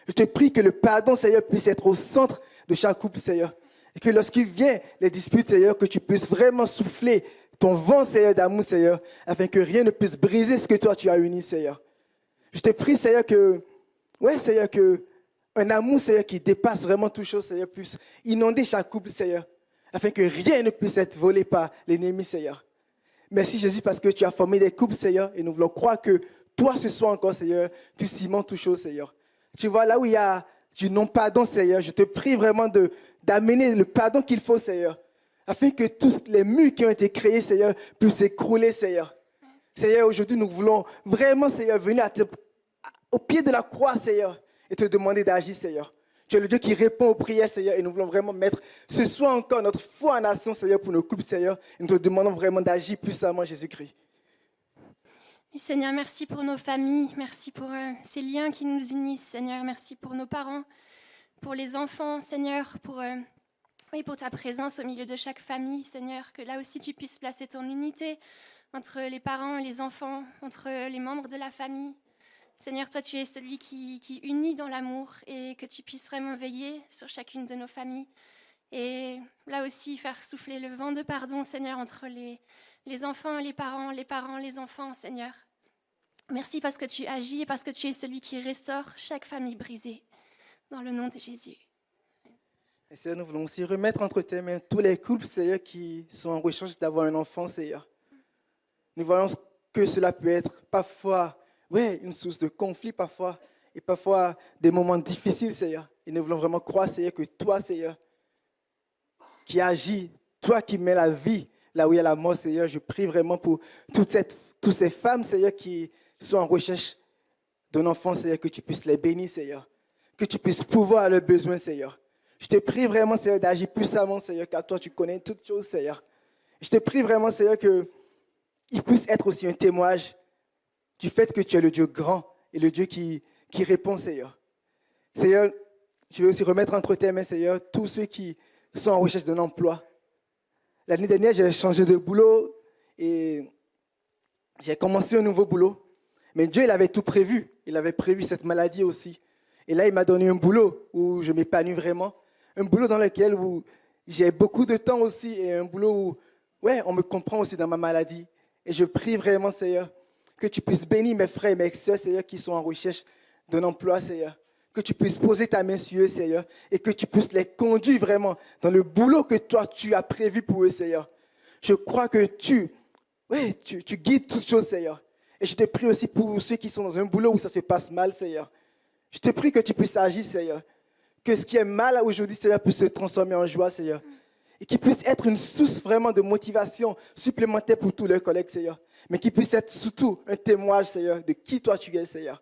Je te prie que le pardon, Seigneur, puisse être au centre de chaque couple, Seigneur. Et que lorsqu'il vient les disputes, Seigneur, que tu puisses vraiment souffler ton vent, Seigneur, d'amour, Seigneur, afin que rien ne puisse briser ce que toi, tu as uni, Seigneur. Je te prie, Seigneur, Seigneur, que un amour, Seigneur, qui dépasse vraiment toute chose, Seigneur, puisse inonder chaque couple, Seigneur, afin que rien ne puisse être volé par l'ennemi, Seigneur. Merci Jésus parce que tu as formé des couples, Seigneur, et nous voulons croire que toi, ce soir encore, Seigneur, tu cimentes toutes choses, Seigneur. Tu vois, là où il y a du non-pardon, Seigneur, je te prie vraiment d'amener le pardon qu'il faut, Seigneur, afin que tous les murs qui ont été créés, Seigneur, puissent s'écrouler, Seigneur. Seigneur, aujourd'hui, nous voulons vraiment, Seigneur, venir au pied de la croix, Seigneur, et te demander d'agir, Seigneur. Tu es le Dieu qui répond aux prières, Seigneur, et nous voulons vraiment mettre ce soir encore notre foi en action, Seigneur, pour nos couples, Seigneur. Et nous te demandons vraiment d'agir puissamment, Jésus-Christ. Et Seigneur, merci pour nos familles, merci pour ces liens qui nous unissent, Seigneur. Merci pour nos parents, pour les enfants, Seigneur, pour ta présence au milieu de chaque famille, Seigneur. Que là aussi, tu puisses placer ton unité entre les parents et les enfants, entre les membres de la famille. Seigneur, toi, tu es celui qui unit dans l'amour et que tu puisses vraiment veiller sur chacune de nos familles. Et là aussi, faire souffler le vent de pardon, Seigneur, entre les enfants, les parents, les enfants, Seigneur. Merci parce que tu agis et parce que tu es celui qui restaure chaque famille brisée. Dans le nom de Jésus. Et Seigneur, nous voulons aussi remettre entre tes mains tous les couples, Seigneur, qui sont en recherche d'avoir un enfant, Seigneur. Nous voyons que cela peut être parfois une source de conflit parfois, et parfois des moments difficiles, Seigneur. Et nous voulons vraiment croire, Seigneur, que toi, Seigneur, qui agis, toi qui mets la vie là où il y a la mort, Seigneur, je prie vraiment pour toutes ces femmes, Seigneur, qui sont en recherche d'un enfant, Seigneur, que tu puisses les bénir, Seigneur, que tu puisses pouvoir à leurs besoins, Seigneur. Je te prie vraiment, Seigneur, d'agir puissamment, Seigneur, car toi, tu connais toutes choses, Seigneur. Je te prie vraiment, Seigneur, qu'il puisse être aussi un témoignage du fait que tu es le Dieu grand et le Dieu qui répond, Seigneur. Seigneur, je vais aussi remettre entre tes mains, Seigneur, tous ceux qui sont en recherche d'un emploi. L'année dernière, j'ai changé de boulot et j'ai commencé un nouveau boulot. Mais Dieu, il avait tout prévu. Il avait prévu cette maladie aussi. Et là, il m'a donné un boulot où je m'épanouis vraiment. Un boulot dans lequel où j'ai beaucoup de temps aussi et un boulot où on me comprend aussi dans ma maladie. Et je prie vraiment, Seigneur, que tu puisses bénir mes frères et mes sœurs, Seigneur, qui sont en recherche d'un emploi, Seigneur. Que tu puisses poser ta main sur eux, Seigneur, et que tu puisses les conduire vraiment dans le boulot que toi, tu as prévu pour eux, Seigneur. Je crois que tu guides toutes choses, Seigneur. Et je te prie aussi pour ceux qui sont dans un boulot où ça se passe mal, Seigneur. Je te prie que tu puisses agir, Seigneur. Que ce qui est mal aujourd'hui, Seigneur, puisse se transformer en joie, Seigneur. Et qu'il puisse être une source vraiment de motivation supplémentaire pour tous leurs collègues, Seigneur. Mais qu'il puisse être surtout un témoignage, Seigneur, de qui toi tu es, Seigneur.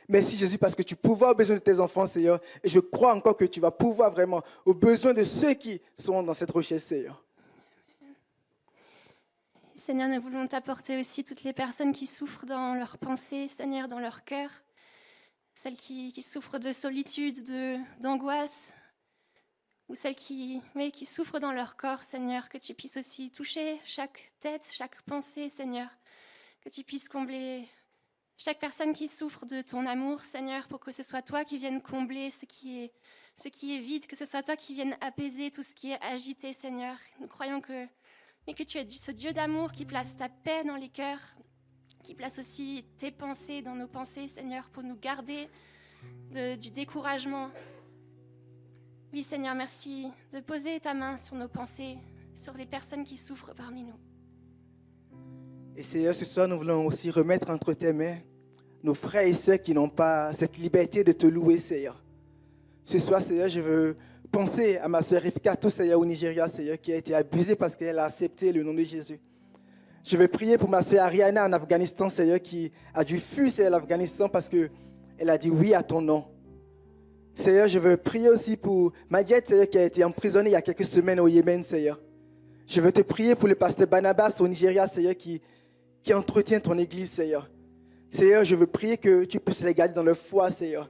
Merci Jésus parce que tu pourvois aux besoins de tes enfants, Seigneur. Et je crois encore que tu vas pouvoir vraiment aux besoins de ceux qui sont dans cette recherche, Seigneur. Seigneur, nous voulons t'apporter aussi toutes les personnes qui souffrent dans leurs pensées, Seigneur, dans leur cœur. Celles qui souffrent de solitude, d'angoisse. Ou celles qui souffrent dans leur corps, Seigneur, que tu puisses aussi toucher chaque tête, chaque pensée, Seigneur. Que tu puisses combler chaque personne qui souffre de ton amour, Seigneur, pour que ce soit toi qui viennes combler ce qui est vide, que ce soit toi qui viennes apaiser tout ce qui est agité, Seigneur. Nous croyons que mais que tu es ce Dieu d'amour qui place ta paix dans les cœurs, qui place aussi tes pensées dans nos pensées, Seigneur, pour nous garder du découragement. Oui, Seigneur, merci de poser ta main sur nos pensées, sur les personnes qui souffrent parmi nous. Et Seigneur, ce soir, nous voulons aussi remettre entre tes mains nos frères et sœurs qui n'ont pas cette liberté de te louer, Seigneur. Ce soir, Seigneur, je veux penser à ma sœur Rifkato, Seigneur, au Nigeria, Seigneur, qui a été abusée parce qu'elle a accepté le nom de Jésus. Je veux prier pour ma sœur Ariana en Afghanistan, Seigneur, qui a dû fuir, Seigneur, l'Afghanistan parce qu'elle a dit oui à ton nom. Seigneur, je veux prier aussi pour Maguette, Seigneur, qui a été emprisonnée il y a quelques semaines au Yémen, Seigneur. Je veux te prier pour le pasteur Barnabas au Nigeria, Seigneur, qui entretient ton église, Seigneur. Seigneur, je veux prier que tu puisses les garder dans leur foi, Seigneur.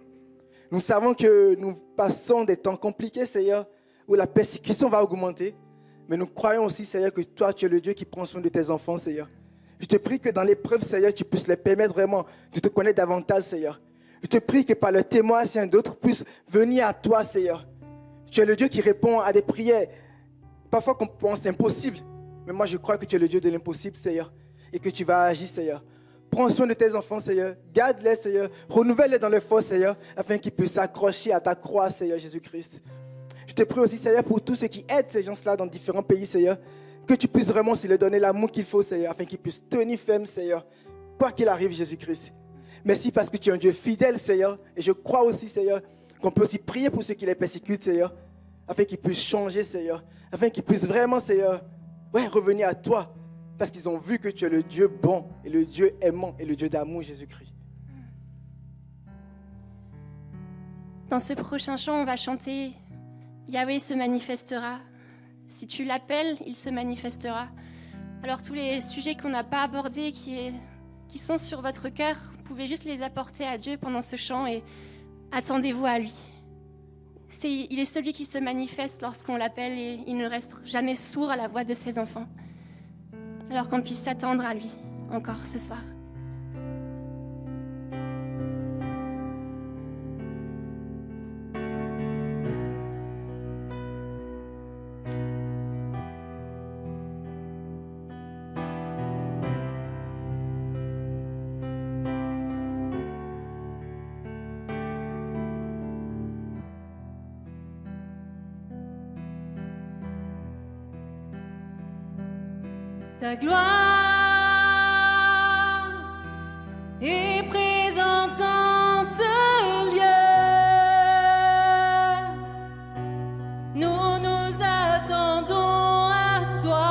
Nous savons que nous passons des temps compliqués, Seigneur, où la persécution va augmenter. Mais nous croyons aussi, Seigneur, que toi, tu es le Dieu qui prend soin de tes enfants, Seigneur. Je te prie que dans l'épreuve, Seigneur, tu puisses leur permettre vraiment de te connaître davantage, Seigneur. Je te prie que par le témoin, Seigneur, d'autres puissent venir à toi, Seigneur. Tu es le Dieu qui répond à des prières, parfois qu'on pense impossibles. Mais moi, je crois que tu es le Dieu de l'impossible, Seigneur, et que tu vas agir, Seigneur. Prends soin de tes enfants, Seigneur. Garde-les, Seigneur. Renouvelle-les dans leur force, Seigneur, afin qu'ils puissent s'accrocher à ta croix, Seigneur Jésus-Christ. Je te prie aussi, Seigneur, pour tous ceux qui aident ces gens-là dans différents pays, Seigneur, que tu puisses vraiment aussi leur donner l'amour qu'il faut, Seigneur, afin qu'ils puissent tenir ferme, Seigneur, quoi qu'il arrive, Jésus-Christ. Merci parce que tu es un Dieu fidèle, Seigneur. Et je crois aussi, Seigneur, qu'on peut aussi prier pour ceux qui les persécutent, Seigneur, afin qu'ils puissent changer, Seigneur, afin qu'ils puissent vraiment, Seigneur, revenir à toi, parce qu'ils ont vu que tu es le Dieu bon, et le Dieu aimant, et le Dieu d'amour, Jésus-Christ. Dans ce prochain chant, on va chanter « Yahweh se manifestera ». Si tu l'appelles, il se manifestera. Alors tous les sujets qu'on n'a pas abordés, qui sont sur votre cœur, vous pouvez juste les apporter à Dieu pendant ce chant et attendez-vous à lui. Il est celui qui se manifeste lorsqu'on l'appelle et il ne reste jamais sourd à la voix de ses enfants. Alors qu'on puisse s'attendre à lui encore ce soir. Ta gloire est présente en ce lieu. Nous nous attendons à toi.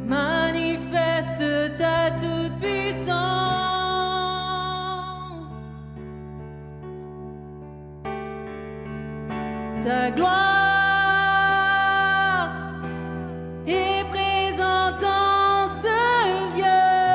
Manifeste ta toute-puissance. Ta gloire est présente en ce lieu.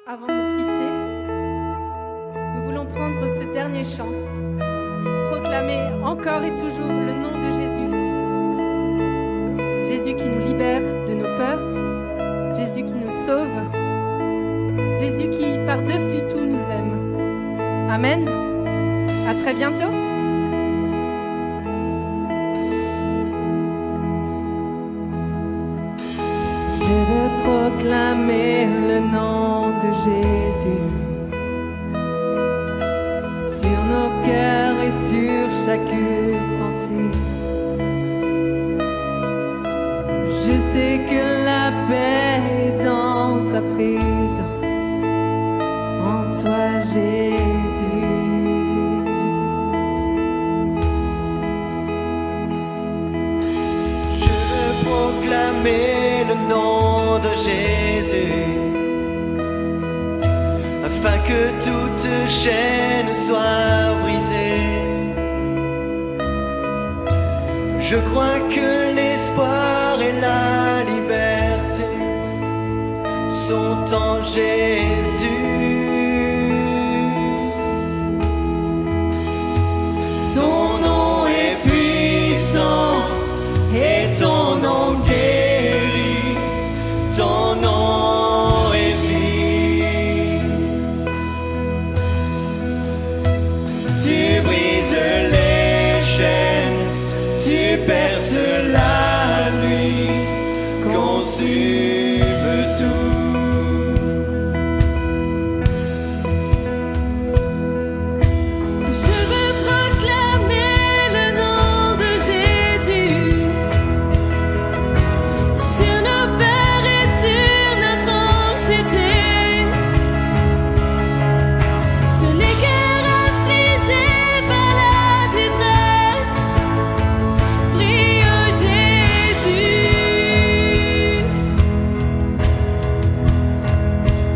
Avant de nous quitter, nous voulons prendre ce dernier chant, proclamer encore et toujours le nom de Jésus. Jésus qui nous libère de nos peurs, Jésus qui nous sauve, Jésus qui par-dessus tout nous aime. Amen. À très bientôt. Je veux proclamer le nom de Jésus sur nos cœurs et sur chaque pensée. Je sais que la paix est dans sa présence, en toi Jésus. Je veux proclamer le nom de Jésus, afin que toute chaîne soit brisée. Je crois que l'espoir et la liberté sont en Jésus. Ton nom est puissant et ton nom guérit. Ton nom est vie. Tu brises les chaînes, tu perces la nuit, consume tout. Je veux proclamer le nom de Jésus sur nos peurs et sur notre anxiété, sur les cœurs affligés par la détresse. Prie au Jésus.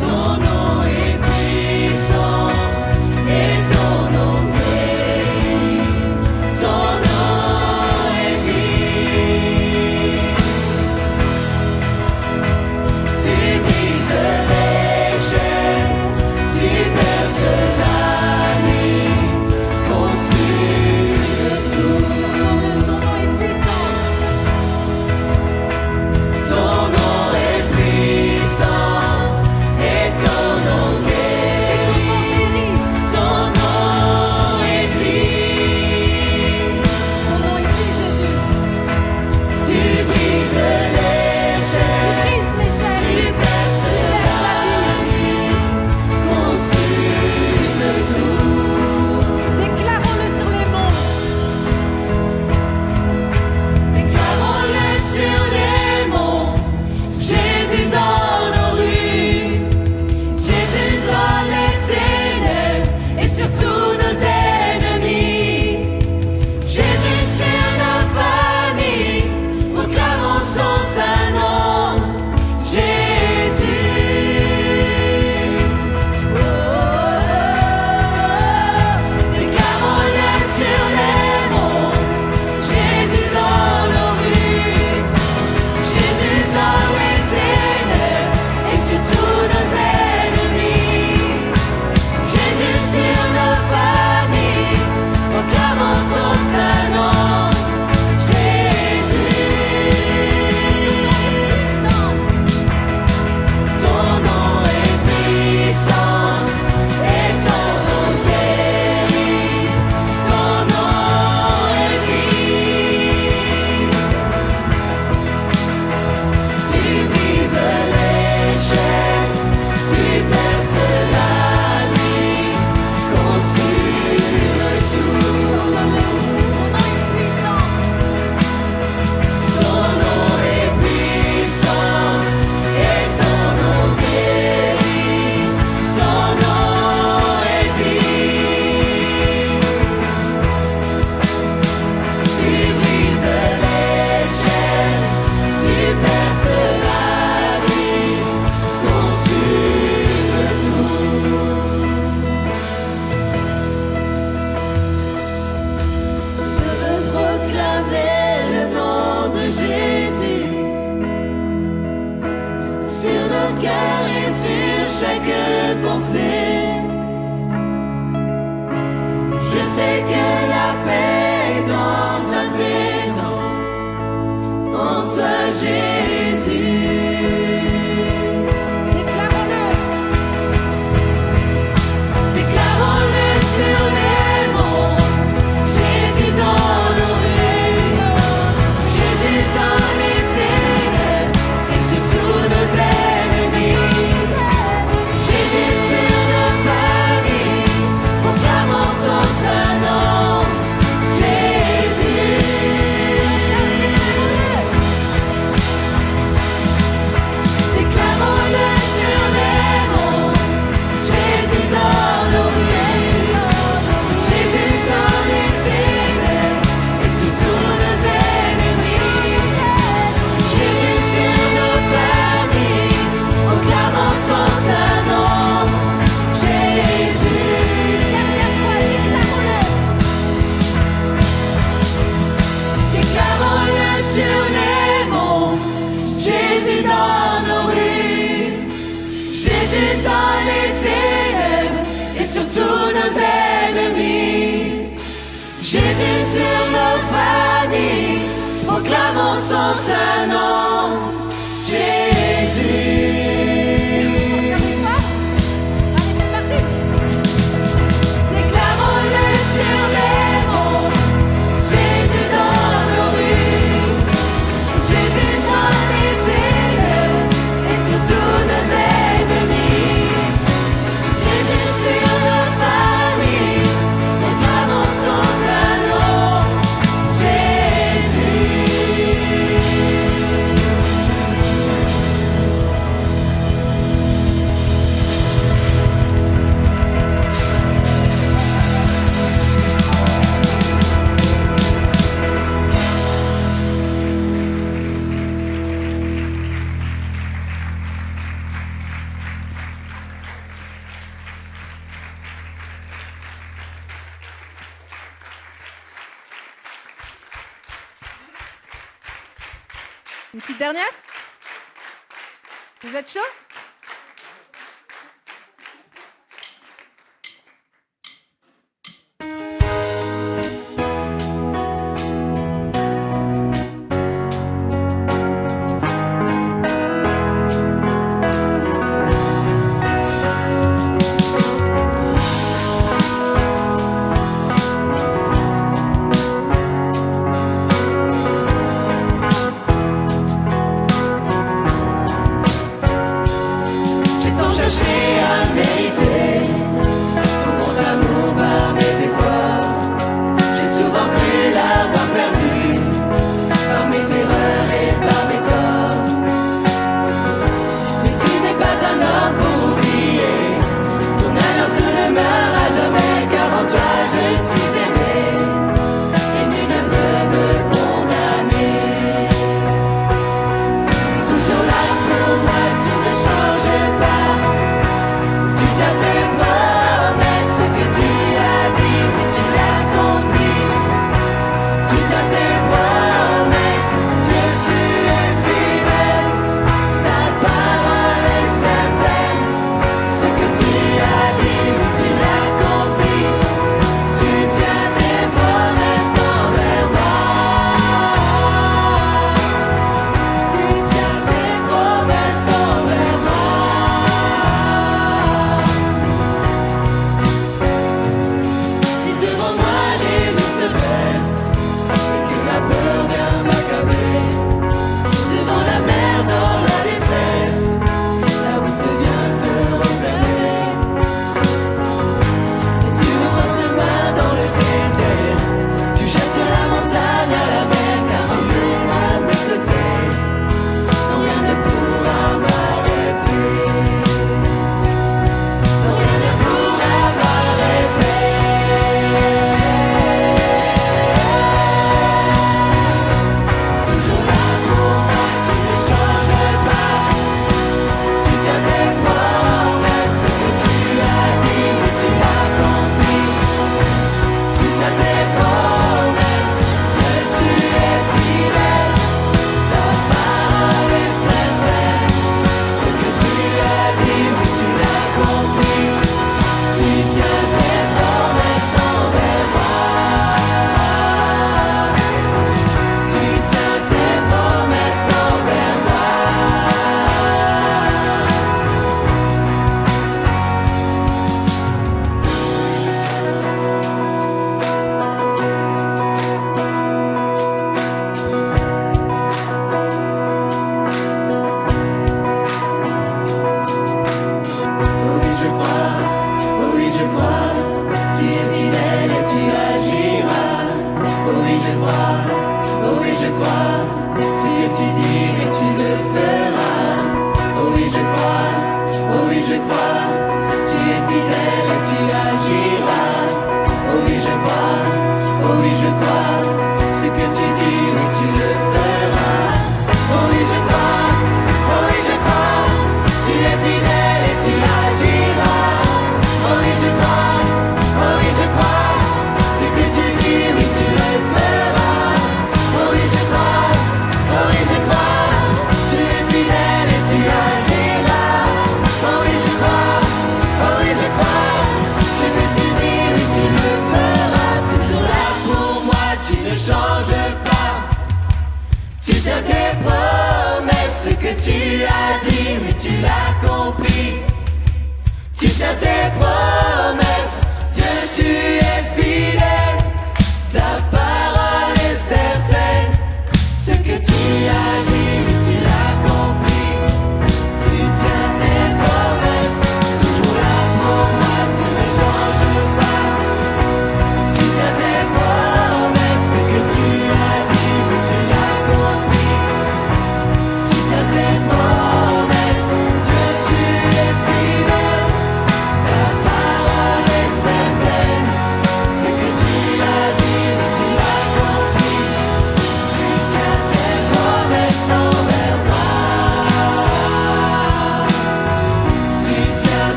Ton nom est puissant et ton nom guérit. Ton nom est vie. Tu brises les chaînes, tu perces la nuit, consume tout. Ton nom est puissant. Ton nom est puissant et ton nom guérit. Ton nom est vie. Ton nom est vie, Jésus. Tu brises les chaînes, tu perces la nuit, consume tout. Déclarons-le sur les monts. Déclarons-le sur les monts. Jésus dans nos rues, Jésus dans les ténèbres et sur tous nos ennemis. Jésus sur nos familles, proclamons son saint nom. Jésus. Déclarons-le sur les monts. Jésus dans nos rues, Jésus dans les ténèbres et sur tous nos ennemis. Jésus sur nos familles, proclamons son saint nom. Jésus. Ton nom est puissant et ton nom guérit. Ton nom est vie. Tu brises les chaînes, tu perces la nuit, consume tout. Ton nom est puissant et ton nom guérit. Ton nom est vie. Tu brises les chaînes, tu perces la nuit, consume tout. Je veux proclamer le nom de Jésus sur nos cœurs et sur chaque pensée. Je sais que la paix est dans ta présence, en toi Jésus. Déclarons-le. Déclarons-le sur les monts, Jésus dans nos rues, Jésus dans les ténèbres et sur tous nos ennemis, Jésus sur nos familles, proclamons son saint nom, Jésus. Déclarons-le sur les monts, Jésus dans nos rues, Jésus dans les ténèbres et sur tous nos ennemis, Jésus sur nos familles, proclamons son saint nom, Jésus. Déclarons-le sur les monts, Jésus dans nos rues, Jésus dans les ténèbres et sur tous nos ennemis, Jésus sur nos familles, proclamons son saint nom, Jésus. Allez, c'est parti. Déclarons-le sur les monts, Jésus dans nos rues, Jésus dans les ténèbres et sur tous nos ennemis, Jésus sur nos familles, proclamons son saint nom, Jésus. Une petite dernière? Vous êtes chaud? croire